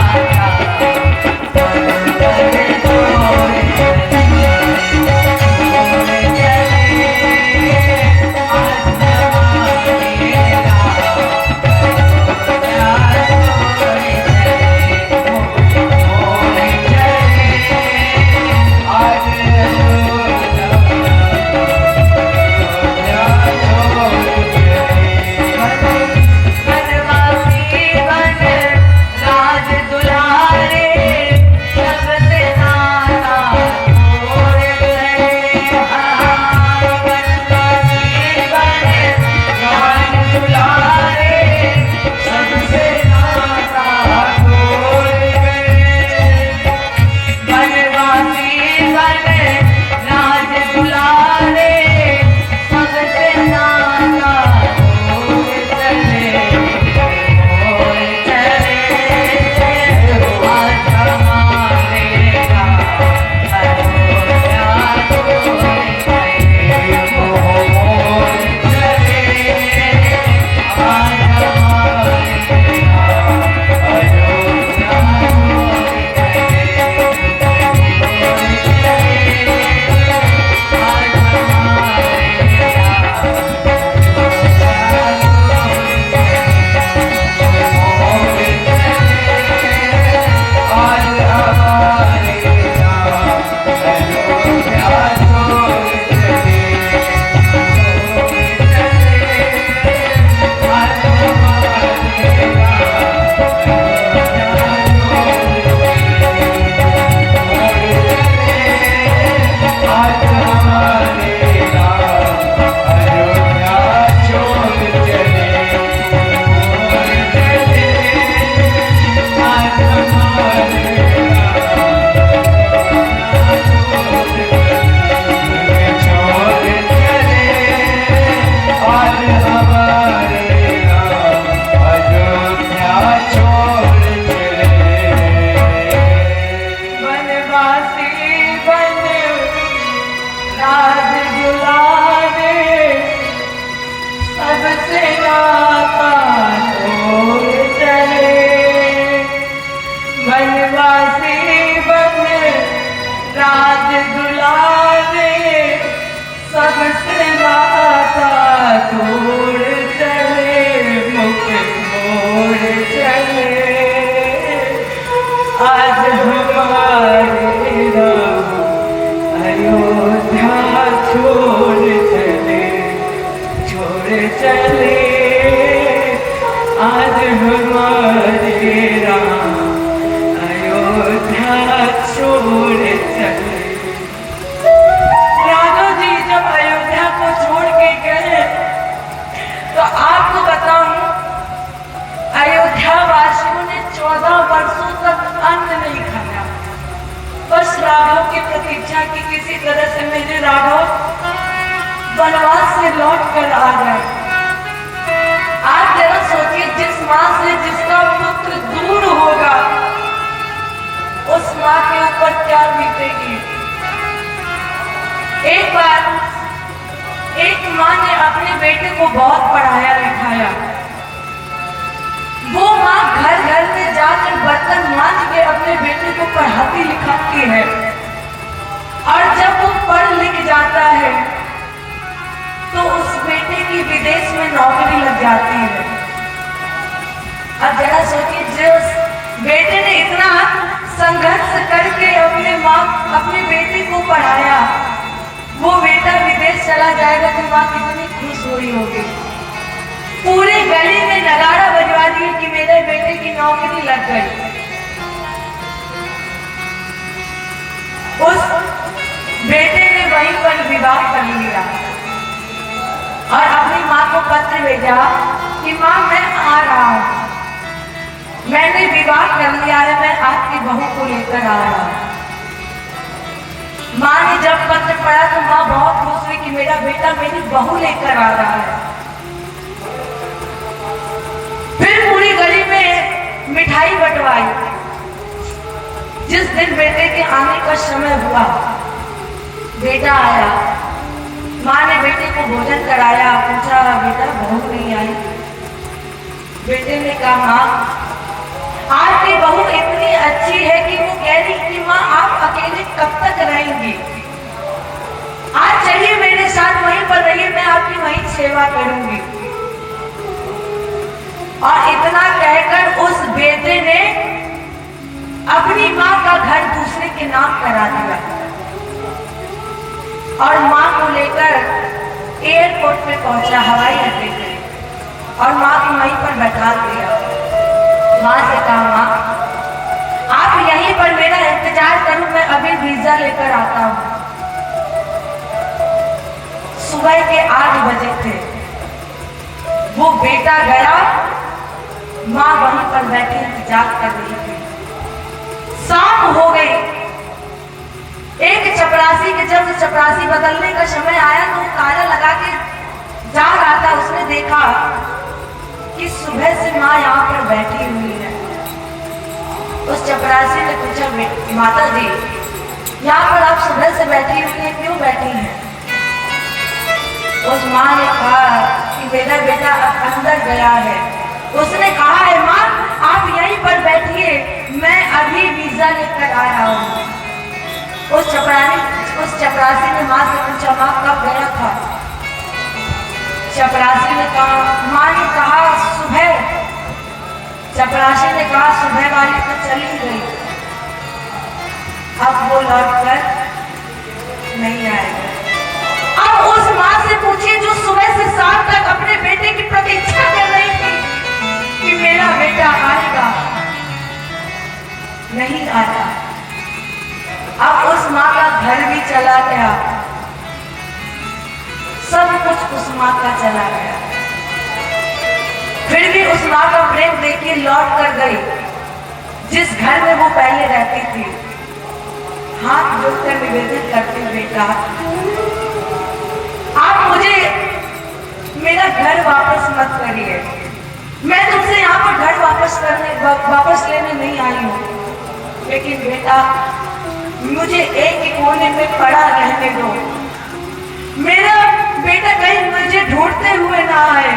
प्रतीक्षा की किसी तरह से मेरे राघव वनवास से लौट कर आ जाए। आज जरा सोचिए, जिस माँ से जिसका पुत्र दूर होगा उस माँ के ऊपर क्या बीतेगी। एक बार एक माँ ने अपने बेटे को बहुत पढ़ाया लिखाया। वो माँ घर घर में जाकर बर्तन मांज के अपने बेटे को पढ़ाती लिखाती है, और जब वो पढ़ लिख जाता है तो उस बेटे की विदेश में नौकरी लग जाती है। अब जरा सोचिए, जिस बेटे ने इतना संघर्ष करके अपने बेटे को पढ़ाया, वो बेटा विदेश चला जाएगा तो माँ कितनी खुश हुई होगी। पूरी गली में नगाड़ा बजवा दिए कि मेरे बेटे की नौकरी लग गई। उस बेटे ने वहीं पर विवाह कर लिया और अपनी माँ को पत्र भेजा कि माँ मैं आ रहा हूँ, मैंने विवाह कर लिया है, मैं आपकी बहू को लेकर आ रहा हूँ। माँ ने जब पत्र पढ़ा तो माँ बहुत खुश हुई कि मेरा बेटा मेरी बहू लेकर आ रहा है। फिर पूरी गली में मिठाई बंटवाई। जिस दिन बेटे के आने का समय हुआ, बेटा आया, माँ ने बेटे को भोजन कराया, पूछा बेटा बहू नहीं आई? बेटे ने कहा माँ आपकी बहू इतनी अच्छी है कि वो कह रही कि माँ आप अकेले कब तक रहेंगी, आज चलिए मेरे साथ वहीं पर रहिए, मैं आपकी वहीं सेवा करूंगी। और इतना कहकर उस बेटे ने अपनी माँ का घर दूसरे के नाम करा दिया और माँ को लेकर एयरपोर्ट पे पहुंचा, हवाई अड्डे पे, और माँ को वहीं पर बैठा दिया। माँ से कहा माँ आप यहीं पर मेरा इंतजार करो, मैं अभी वीजा लेकर आता हूँ। सुबह के 8 बजे थे, वो बेटा गया, माँ वहीं पर बैठी इंतजार कर रही थी। शाम हो गई। एक चपरासी के जब चपरासी बदलने का समय आया तो ताला लगा के जा रहा था, उसने देखा कि सुबह से माँ यहाँ पर बैठी हुई है। उस चपरासी ने पूछा माता जी यहाँ पर आप सुबह से बैठी हुई हैं, क्यों बैठी हैं? उस माँ ने कहा कि मेरा बेटा अंदर गया है। उसने कहा है माँ आप यहीं पर बैठिए, मैं अभी वीजा लेकर आया हूँ। उस चपरासी ने माँ से पूछा माँ कब गया था? चपरासी ने कहा, माँ ने कहा सुबह। चपरासी ने कहा सुबह वाली तो चली गई, अब वो लौट कर नहीं आएगा। अब उस माँ से पूछिए जो सुबह से शाम तक अपने बेटे की प्रतीक्षा कर रही थी कि मेरा बेटा आएगा, नहीं आया। अब उस माँ का घर भी चला गया, सब कुछ उस माँ का चला गया। फिर भी उस माँ का प्रेम देखिए लौट कर गई जिस घर में वो पहले रहती थी। हाथ जोड़कर निवेदन करती बेटा आप मुझे मेरा घर वापस मत करिए, मैं तुमसे यहाँ पर घर वापस लेने नहीं आई हूँ, लेकिन बेटा मुझे एक कोने में पड़ा रहने दो। मेरा बेटा कहीं मुझे ढूंढते हुए ना आए,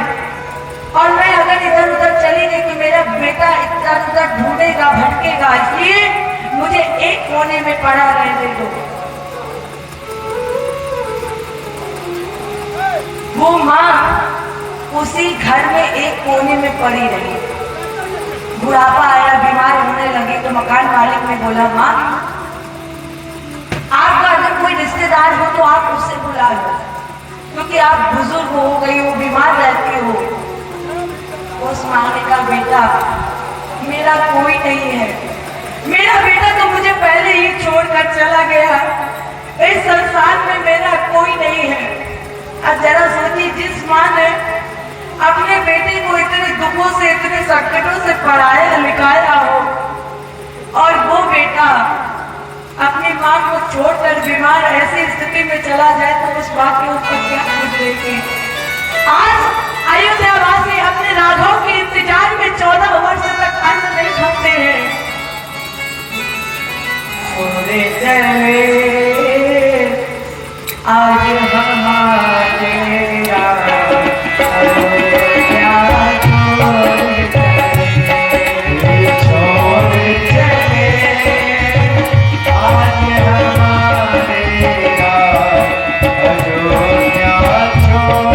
और मैं अगर इधर उधर चली गई तो मेरा बेटा इधर उधर ढूंढेगा, भटकेगा, इसलिए मुझे एक कोने में पड़ा रहने दो। वो माँ उसी घर में एक कोने में पड़ी रही। बुढ़ापा आया, बीमार होने लगी तो मकान मालिक ने बोला माँ आपका अगर कोई रिश्तेदार हो तो आप उससे बुला लो, क्योंकि आप बुजुर्ग हो गई हो, बीमार रहती हो। उस माँ ने कहा बेटा मेरा कोई नहीं है, मेरा बेटा तो मुझे पहले ही छोड़कर चला गया, इस संसार में मेरा कोई नहीं है। अब जरा सोचिए जिस माँ ने अपने बेटे को इतने दुखों से, इतने संकटों से पढ़ाया लिखाया हो, और वो बेटा अपनी माँ को छोड़कर बीमार ऐसी स्थिति में चला जाए तो उस बात के ऊपर क्या गुजरेगी। आज अयोध्या वासी अपने राघव के इंतजार में 14 वर्ष तक अन्न नहीं खाते हैं। आज हमारे अयोध्या छोड़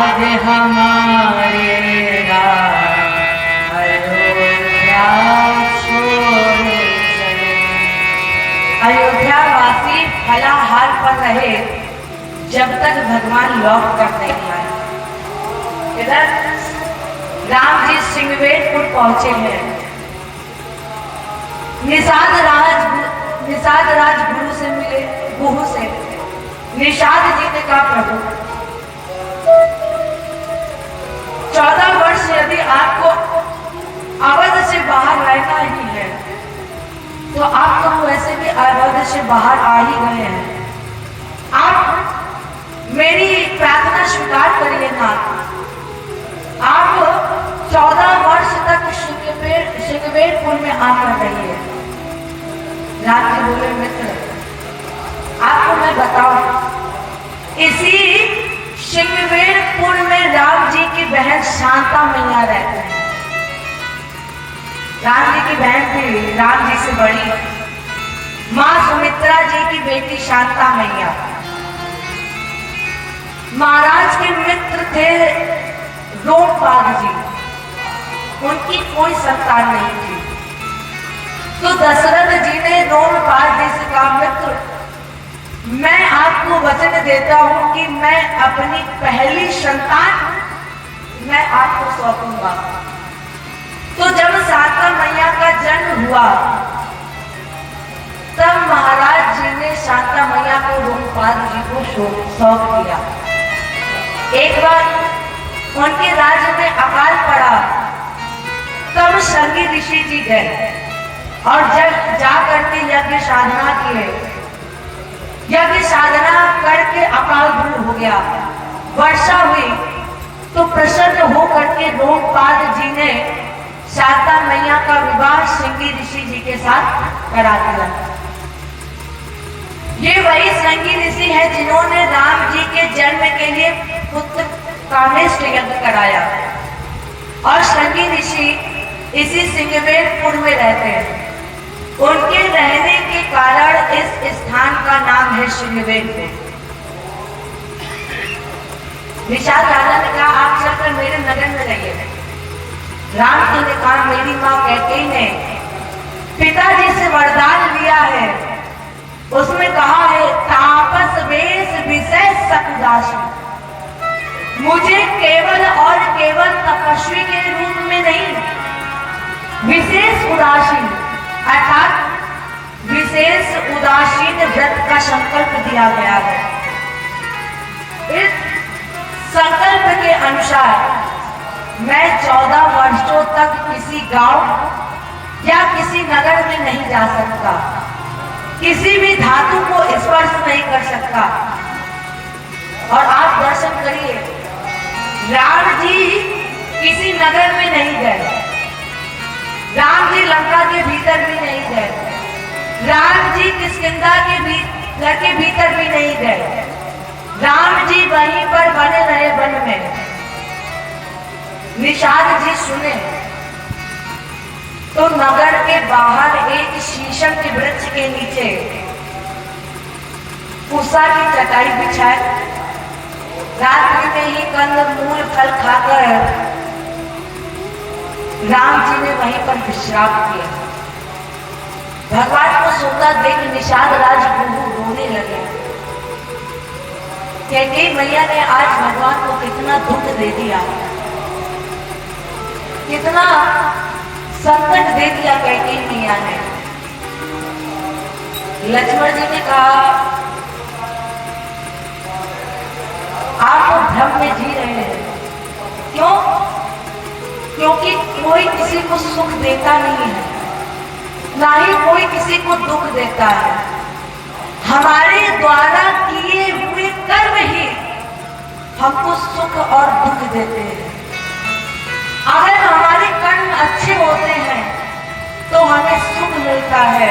आज हमारे अयोध्या छोड़ चले। अयोध्या वासी फलाहार पर रहे जब तक भगवान लौट कर नहीं आए। इधर राम जी सिंगवेटपुर पहुंचे हैं। निषाद राज गुरु से मिले। गुरु से निषाद जी ने कहा, प्रभु 14 वर्ष यदि आपको अवध से बाहर रहना ही है तो आप तो वैसे भी अवध से बाहर आ ही गए हैं। आप मेरी प्रार्थना स्वीकार करिए ना। आप 14 वर्ष तक सिंगवेटपुर में आकर रहिए। राम जी बोले, मित्र आपको मैं बताऊं, इसी सिंगवेटपुर में राम जी की बहन शांता मैया रहते हैं। राम जी की बहन थी राम जी से बड़ी, माँ सुमित्रा जी की बेटी शांता मैया। महाराज के मित्र थे रोमपाल जी, उनकी कोई संतान नहीं थी। तो दशरथ जी ने रोमपाल जी से कहा, मित्र मैं आपको वचन देता हूं कि मैं अपनी पहली संतान मैं आपको सौंपूंगा। तो जब शांता मैया का जन्म हुआ तब महाराज जी ने शांता मैया को रोमपाल जी को सौंप दिया। एक बार उनके राज्य में अकाल पड़ा तब संगी ऋषि जी गए और जब जा करके यज्ञ साधना किए। यज्ञ साधना करके अकाल दूर हो गया, वर्षा हुई। तो प्रसन्न होकर के रोमपाल जी ने शांता मैया का विवाह संगी ऋषि जी के साथ करा दिया। ये वही संगी ऋषि है जिन्होंने राम जी के जन्म के लिए पुत्र कामेष्ट यज्ञ कराया। और संगी ऋषि इसी सिंगवेटपुर में रहते हैं। उनके रहने के कारण इस स्थान का नाम है सिंगवेटपुर। निषाद राजा ने कहा, आप चलकर मेरे नगर में रहिए। राम जी ने कहा, मेरी माँ कैकेयी ने पिताजी से वरदान लिया है, उसमें कहा है तापस वेश विषय सकुदासी। मुझे केवल और केवल तपस्वी के रूप में नहीं, विशेष उदासीन अर्थात विशेष उदासीन व्रत का संकल्प दिया गया है। इस संकल्प के अनुसार मैं 14 वर्षों तक किसी गांव या किसी नगर में नहीं जा सकता, किसी भी धातु को स्पर्श नहीं कर सकता। और आप दर्शन करिए, राम जी किसी नगर में नहीं गए, राम जी लंका के भीतर भी नहीं गए, राम जी किष्किंधा के घर के भीतर भी नहीं गए। राम जी वहीं पर बने रहे वन में। निषाद जी सुने तो नगर के बाहर एक शीशम के वृक्ष के नीचे उषा की चटाई बिछाए, रात्रि में ही कंद मूल फल खाकर राम जी ने वहीं पर विश्राम किया। भगवान को सोता देख निषाद राज रोने लगे। कैकेयी मैया ने आज भगवान को कितना दुख दे दिया, कितना संकट दे दिया कैकेयी मैया ने। लक्ष्मण जी ने कहा, आप भ्रम में जी रहे हैं। क्यों? क्योंकि कोई किसी को सुख देता नहीं है, ना ही कोई किसी को दुख देता है। हमारे द्वारा किए हुए कर्म ही हमको सुख और दुख देते हैं। अगर हमारे कर्म अच्छे होते हैं तो हमें सुख मिलता है,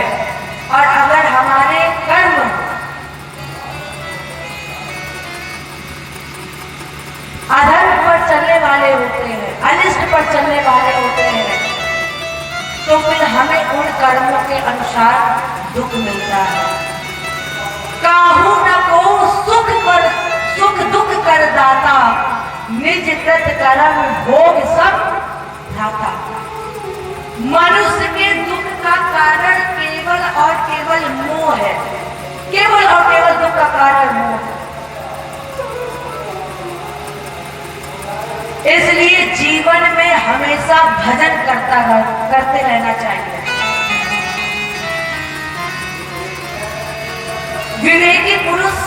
और अगर हमारे कर्म अधर्म पर चलने वाले होते हैं, अनिष्ट पर चलने वाले होते हैं, तो फिर हमें उन कर्मों के अनुसार दुख मिलता है। काहू न को सुख दुख कर दाता, निज कृत कर्म भोग सब भ्राता। मनुष्य के दुख का कारण केवल और केवल मोह है, केवल और केवल दुख का कारण मोह है। इसलिए जीवन में हमेशा भजन करते रहना चाहिए। विवेकी पुरुष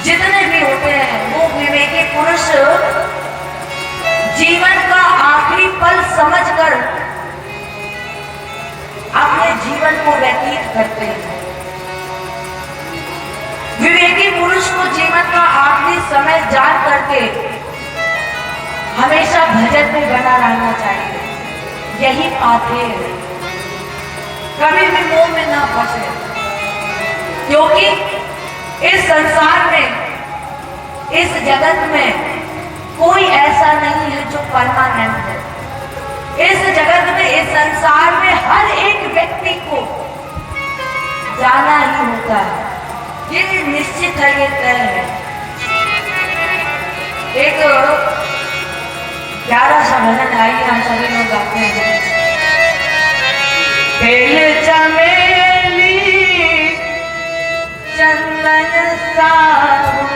जितने भी होते हैं वो विवेकी पुरुष जीवन का आखिरी पल समझकर अपने जीवन को व्यतीत करते हैं। विवेकी पुरुष को जीवन का आखिरी समय जान करके हमेशा भजन में बना रहना चाहिए। यही पाते हैं, कभी भी मोह में ना फंसे, क्योंकि इस संसार में, इस जगत में कोई ऐसा नहीं है जो परमानेंट है। इस जगत में, इस संसार में हर एक व्यक्ति को जाना ही होता है, ये निश्चित है, ये तय है। एक प्यारा सा भजन आइए हम सभी लोग गाते हैं। तेल चमेली चंदन साबुन,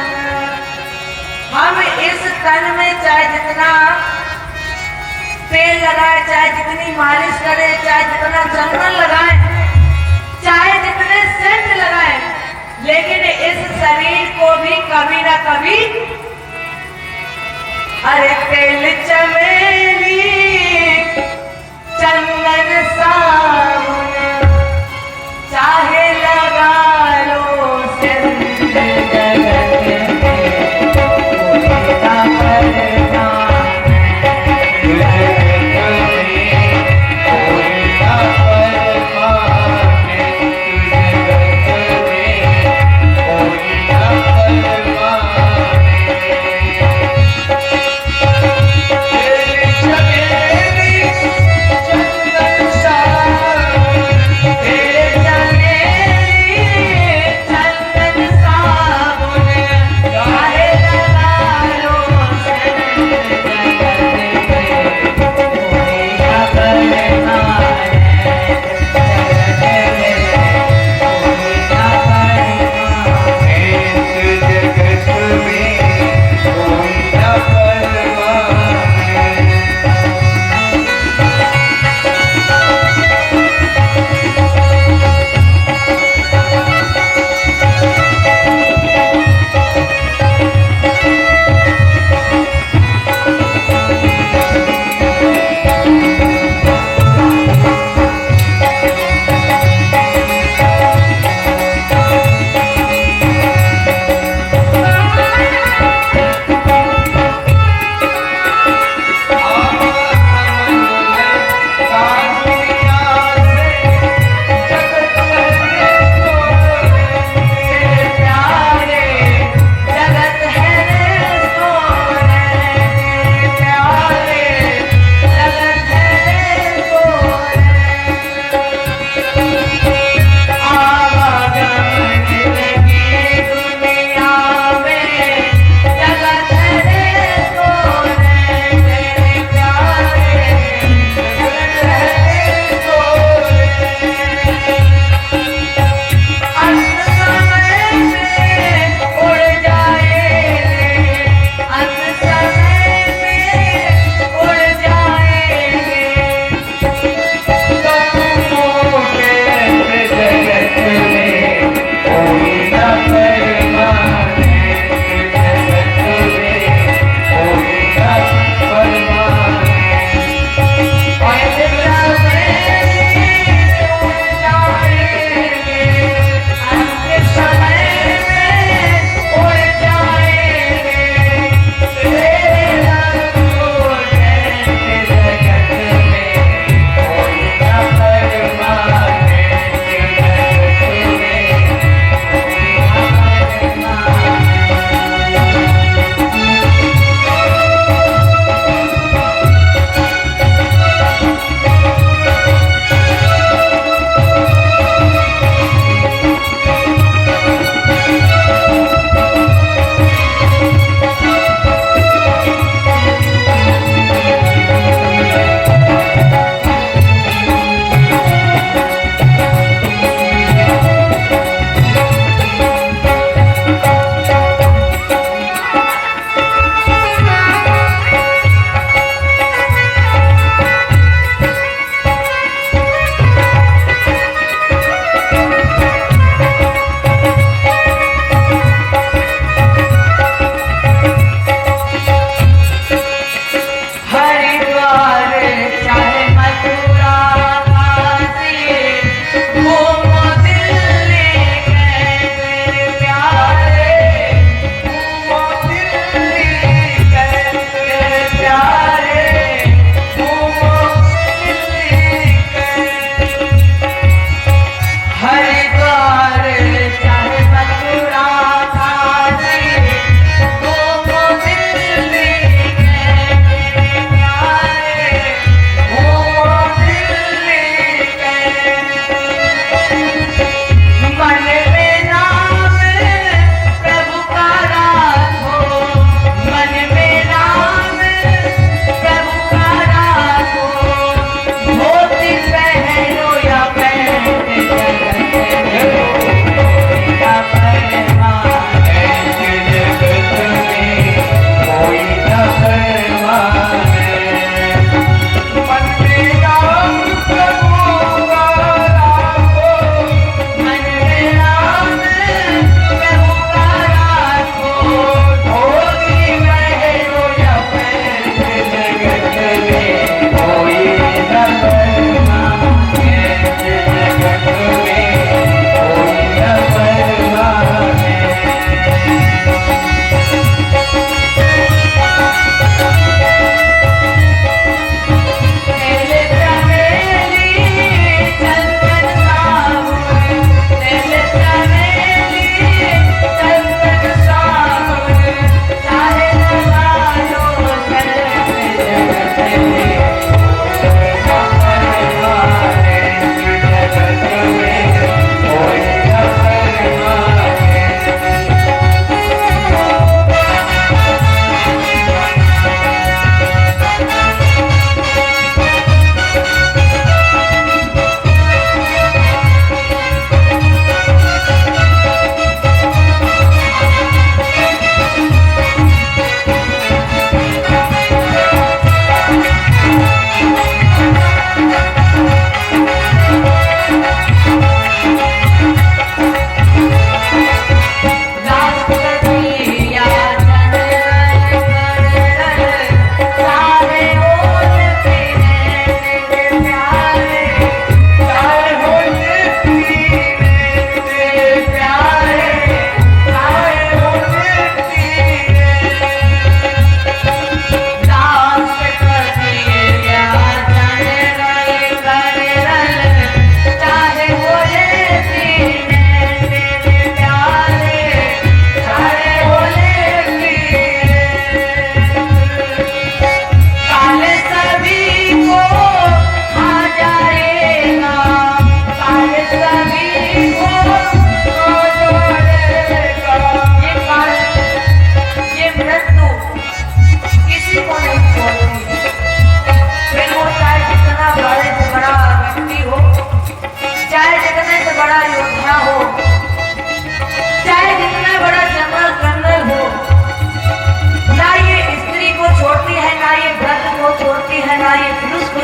हम इस तन में चाहे जितना तेल लगाए, चाहे जितनी मालिश करें, चाहे जितना चंदन लगाएं, चाहे जितने सेंट लगाएं, लेकिन इस शरीर को भी कभी ना कभी, अरे तेल चमेली चंदन साबुन चाहे लगा लो चंदन सा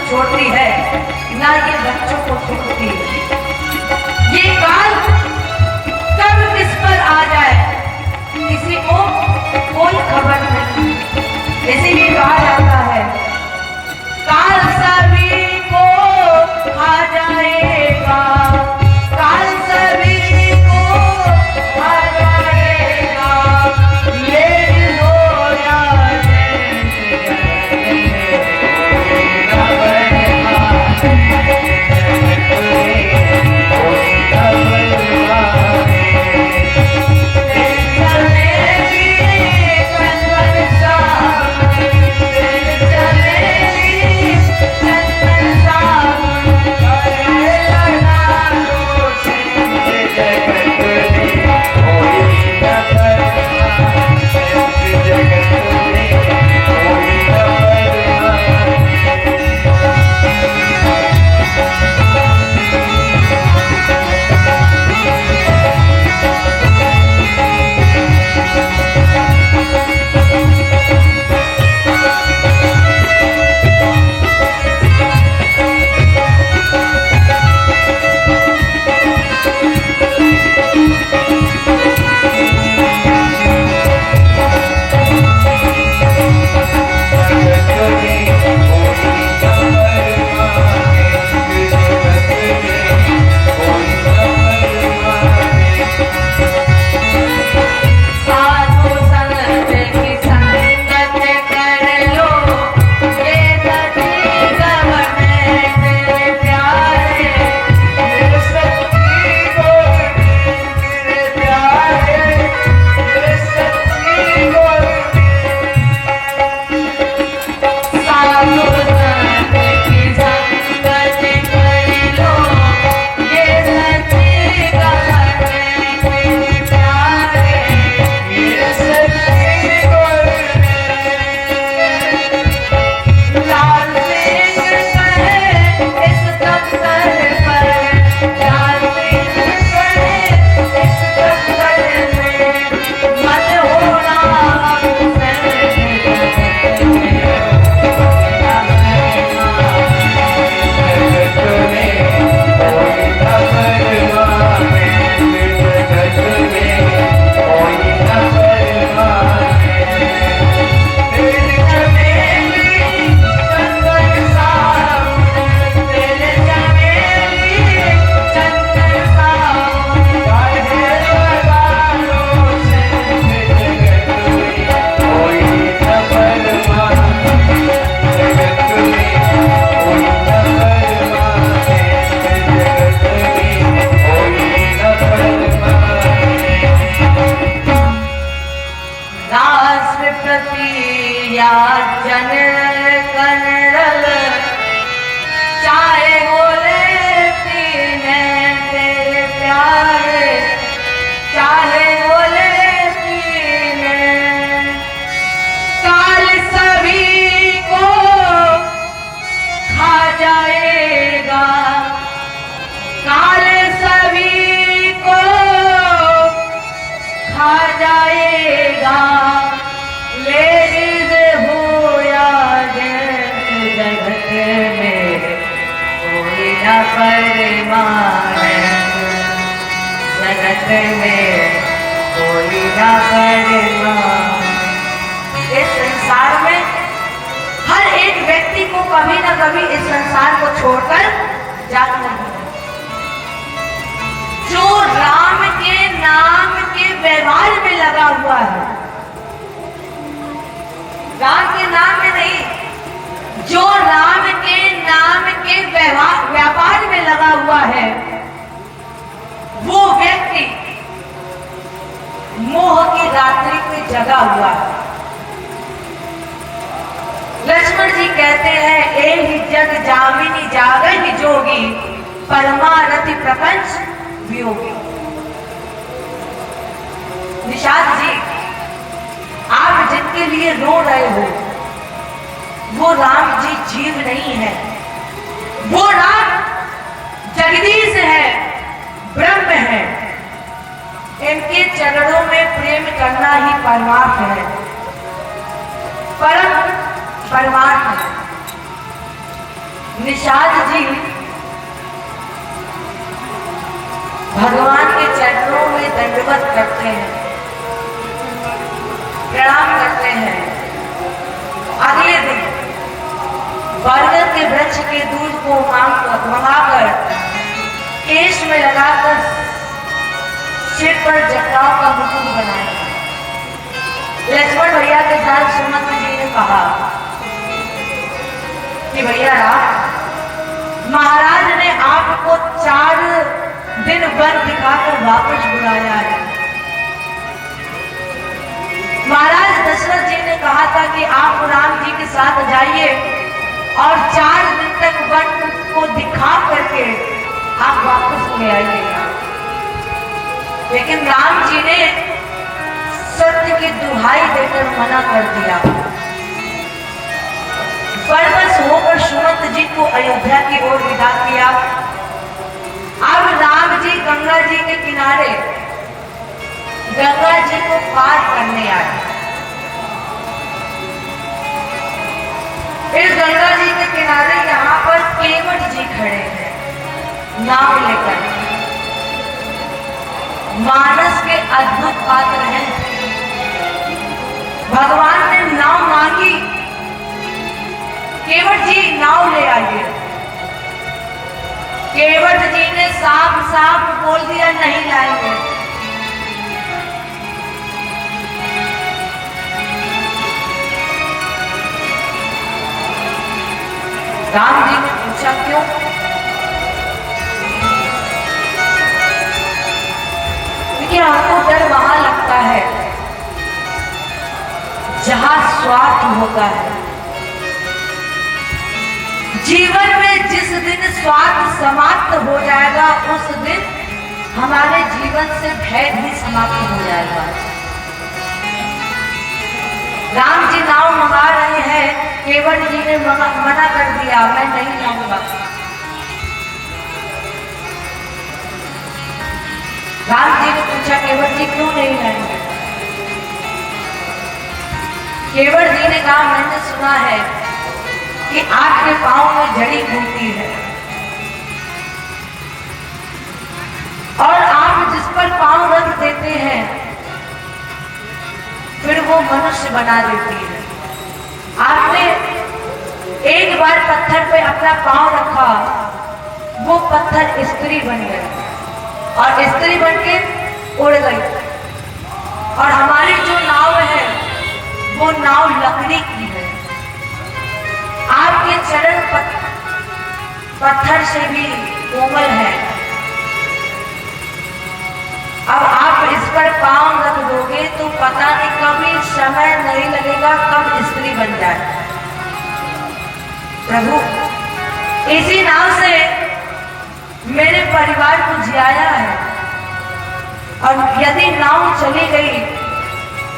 को छोड़ती है, ना ये बच्चों को छोड़ती है। ये काल कब किस पर आ जाए किसी को कोई खबर नहीं। इसीलिए कहा जाता है काल सभी को आ जाएगा, काल सभी को आ जाएगा, लेडीज हो या जगत में कोई ना परिमाण। इस संसार में हर एक व्यक्ति को कभी ना कभी इस संसार को छोड़कर जाना है। जो राम के नाम के व्यवहार में लगा हुआ है, राम के नाम में नहीं, जो राम के नाम के व्यापार में लगा हुआ है, वो व्यक्ति मोह की रात्रि में जगा हुआ है। लक्ष्मण जी कहते हैं, एहि जग जामिनी जागहि जोगी, परमारति प्रपंच वियोगी। निषाद जी, आप जिनके लिए रो रहे हो वो राम जी जीव नहीं है, वो राम जगदीश है, ब्रह्म है। इनके चरणों में प्रेम करना ही परमार्थ है, परम परमार्थ है। निषाद जी भगवान के चरणों में दंडवत करते हैं, प्रणाम करते हैं। अगले दिन बरगद के वृक्ष के दूध को मंगाकर केश में लगाकर सिर पर जटाओं का मुकुट बनाया। लक्ष्मण भैया के साथ सुमंत जी ने कहा कि भैया महाराज ने आपको 4 दिन वन दिखाकर वापस बुलाया है। महाराज दशरथ जी ने कहा था कि आप राम जी के साथ जाइए और 4 दिन तक वन को दिखा करके आप वापस ले आइएगा। लेकिन राम जी ने सत्य की दुहाई देकर मना कर दिया। परवश होकर सुमंत जी को अयोध्या की ओर विदा किया। अब राम जी गंगा जी के किनारे गंगा जी को पार करने आए। इस गंगा जी के किनारे यहाँ पर केवट जी खड़े हैं नाव लेकर। मानस के अद्भुत पात्र हैं। भगवान ने नाव मांगी, केवट जी नाव ले आइए। केवट जी ने साफ साफ बोल दिया नहीं लाएंगे। राम जी ने पूछा क्यों? क्योंकि हमको डर वहां लगता है जहां स्वार्थ होता है। जीवन में जिस दिन स्वार्थ समाप्त हो जाएगा उस दिन हमारे जीवन से भय भी समाप्त हो जाएगा। राम जी नाव मंगा रहे हैं, केवट जी ने मना कर दिया, मैं नहीं लाऊंगा। राम जी ने पूछा केवट जी क्यों नहीं लाएंगे? केवट जी ने कहा मैंने सुना है कि आपके पांव में जड़ी बूटी है और आप जिस पर पांव रख देते हैं फिर वो मनुष्य बना देती है। आपने एक बार पत्थर पे अपना पांव रखा, वो पत्थर स्त्री बन गया और स्त्री बन के उड़ गई। और हमारी जो नाव है वो नाव लकड़ी की है। आपके चरण पत्थर से भी कोमल है। अब आप इस पर पांव रख दोगे तो पता नहीं कभी समय नहीं लगेगा कब स्त्री बन जाए। प्रभु इसी नाव से मेरे परिवार को जियाया है और यदि नाव चली गई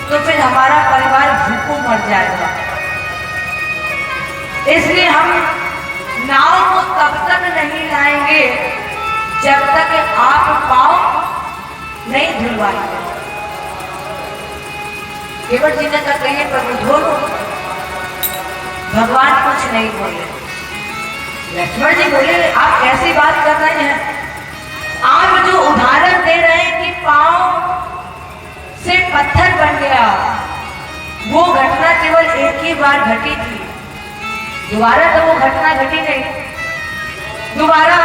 तो फिर हमारा परिवार भूखों मर जाएगा। इसलिए हम नाव को तब तक नहीं लाएंगे जब तक आप पांव नहीं धुलवाएंगे। केवट जी ने कहा कहिए प्रभु धो लो। भगवान कुछ नहीं बोले। लक्ष्मण जी बोले आप कैसी बात कर रहे हैं? आप जो उदाहरण दे रहे हैं कि पांव से पत्थर बन गया, वो घटना केवल एक ही बार घटी थी, दोबारा तो वो घटना घटी नहीं। दोबारा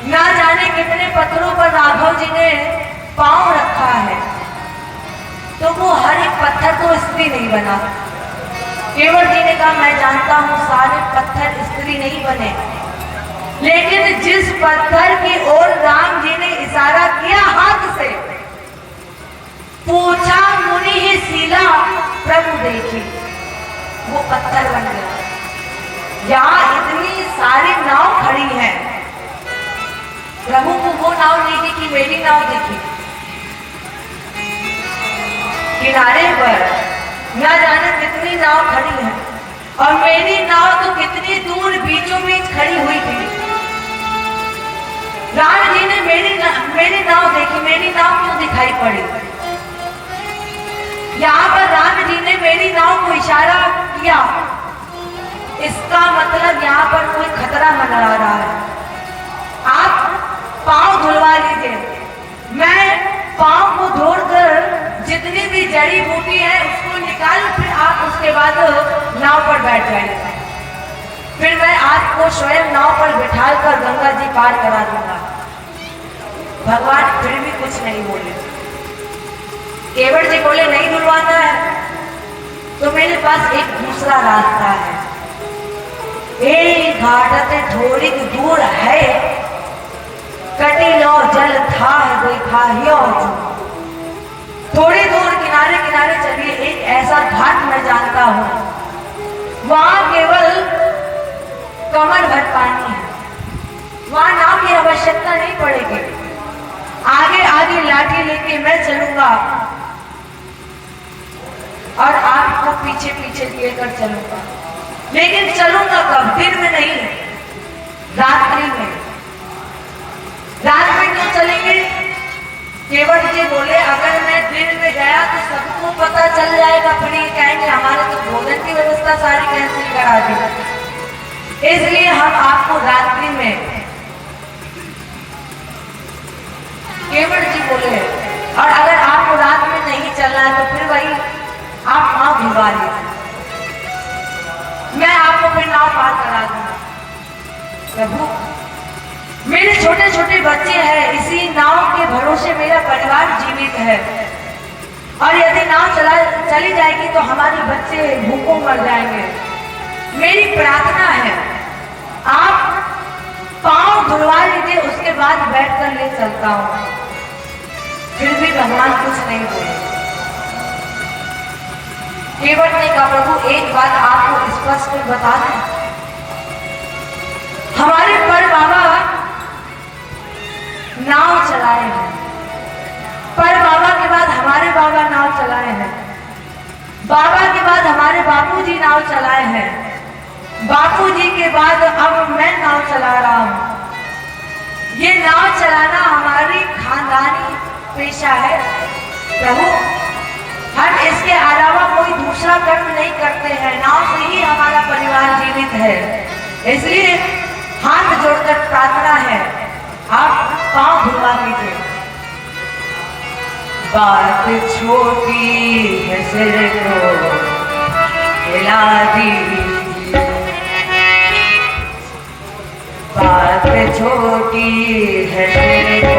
ना जाने कितने पत्थरों पर राघव जी ने पांव रखा है, तो वो हर एक पत्थर तो स्त्री नहीं बना। केवट जी ने कहा मैं जानता हूं सारे पत्थर स्त्री नहीं बने, लेकिन जिस पत्थर की ओर राम जी ने इशारा किया हाथ से, पूछा मुनि ही सीला प्रभु देखी, वो पत्थर बन गया। यहाँ इतनी सारी नाव खड़ी है, प्रभु को वो नाव नहीं दिखी, मेरी नाव दिखी। किनारे पर न जाने कितनी नाव खड़ी है और मेरी नाव तो कितनी दूर बीचों बीच खड़ी हुई थी। राम जी ने मेरी नाव देखी, मेरी नाव क्यों दिखाई पड़ी? यहाँ पर राम जी ने मेरी नाव को इशारा किया, इसका मतलब यहाँ पर खतरा मंडरा रहा है। आप पाँव धुलवा लीजिए, मैं पाँव को धोकर जितनी भी जड़ी बूटी है उसको निकाल, फिर आप उसके बाद नाव पर बैठ जाइए। फिर मैं आपको स्वयं नाव पर बिठाकर गंगा जी पार करा दूंगा। भगवान फिर भी कुछ नहीं बोले। केवट जी बोले नहीं धुलवाना है तो मेरे पास एक दूसरा रास्ता है। एक घाट से थोड़ी दूर है, कटी लो जल था देखा हियो। थोड़ी दूर किनारे किनारे चलिए, एक ऐसा घाट मैं जानता हूं, वहां केवल कमर भर पानी है, वहां नाव की आवश्यकता नहीं पड़ेगी। आगे आगे लाठी लेके मैं चलूंगा और आपको पीछे पीछे लेकर चलूंगा। लेकिन चलूंगा कब? दिन में नहीं, रात्रि में। रात में क्यों चलेंगे? केवट जी बोले अगर मैं दिन में गया तो सबको पता चल जाएगा, फिर ये कहेंगे हमारे तो भोजन की व्यवस्था सारी कैंसिल करा दी। इसलिए हम आपको रात्रि में, केवट जी बोले, और अगर आपको रात में नहीं चलना है तो फिर वही आप नाव भिगवा लीजिए, मैं आपको फिर नाव पार करा दूंगा। प्रभु मेरे छोटे छोटे बच्चे हैं, इसी नाव के भरोसे मेरा परिवार जीवित है, और यदि नाव चली जाएगी तो हमारे बच्चे भूखों मर जाएंगे। मेरी प्रार्थना है आप पांव धुलवा लीजिए, उसके बाद बैठकर ले चलता हूं। फिर भी भगवान कुछ नहीं बोले। केवट ने कहा प्रभु एक बात आपको स्पष्ट बता दें, हमारे पर बाबा नाव चलाए हैं, पर बाबा के बाद हमारे बाबा नाव चलाए हैं, बाबा के बाद हमारे बापूजी नाव चलाए हैं, बापूजी के बाद अब मैं नाव चला रहा हूं। ये नाव चलाना हमारी खानदानी पेशा है प्रभु, हम इसके अलावा कोई दूसरा कर्म नहीं करते हैं, नाव से ही हमारा परिवार जीवित है। इसलिए हाथ जोड़कर प्रार्थना है आप पांव धुलवा लीजिए। बात छोटी है सिर को हिला दीजिए, बात छोटी है सिर को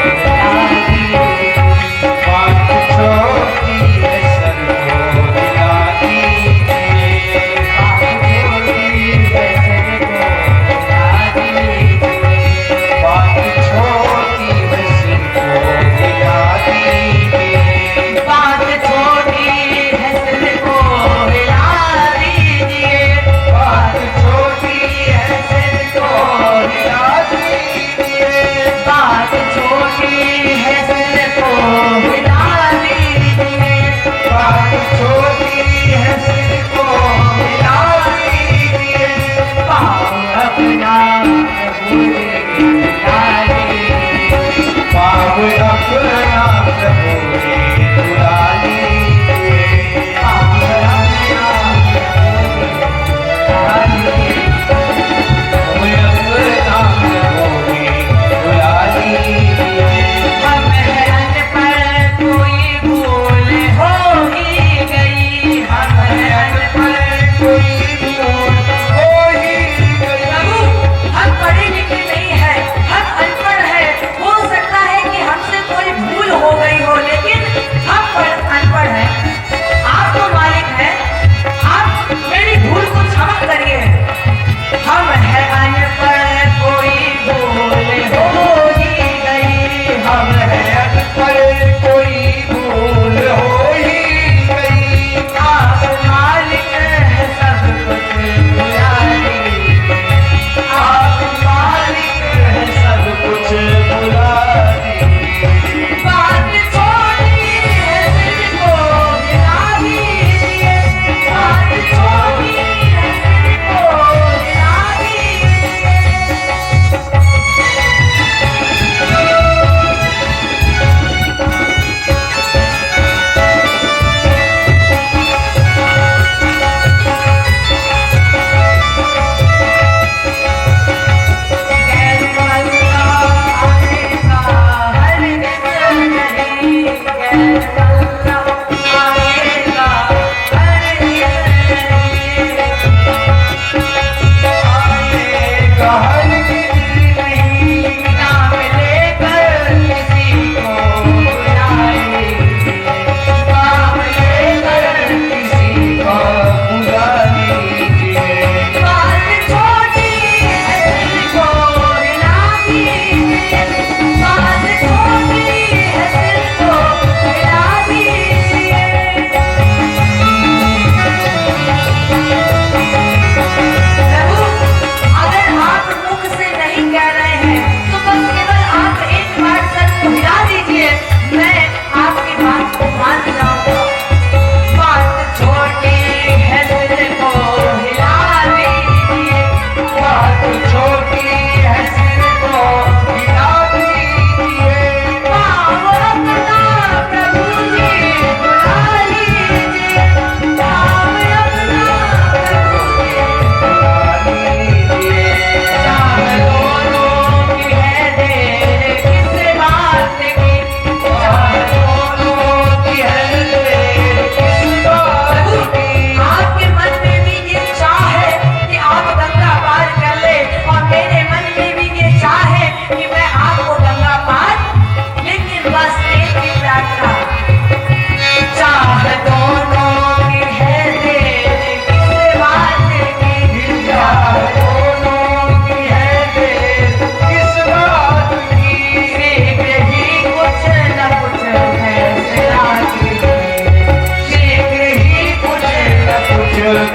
हिला दीजिए, बात छोटी है सर को हिला दीजिए, बात छोटी है सिर को हिला दीजिए, बात छोटी है सिर को हिला दीजिए, बात छोटी है सिर को हिला दीजिए।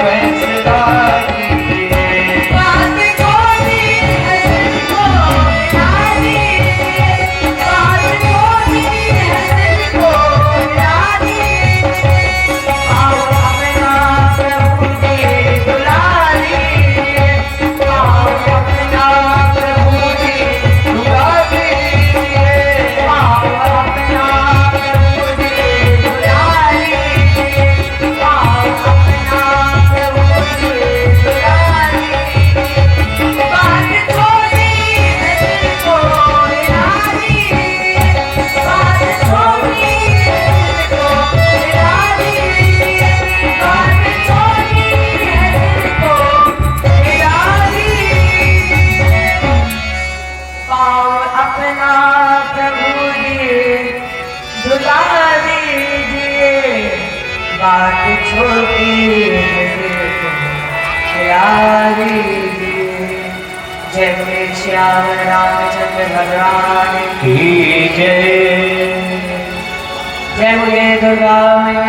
फैसला कीजिए। बात छोटी है दिल को मिलानी, बात छोटी है दिल को मिलानी। आओ अपना प्रभु जी बुला लीजिए, आओ अपना प्रभु जी बुला लीजिए। आओ अपना प्रभु जी बुला लीजिए, आओ अपना प्रभु जी बुला लीजिए। बात छोटी है दिल को मिलानी, बात छोटी है दिल को मिलानी, बात छोटी है दिल को मिलानी। पाँव अपना प्रभु जी झुला दीजिए, बात छोटी है दिल को मिला दीजिए। जय बोले श्याम रामचंद्र भगवान की, की जय। जय बोले दुर्गा मैया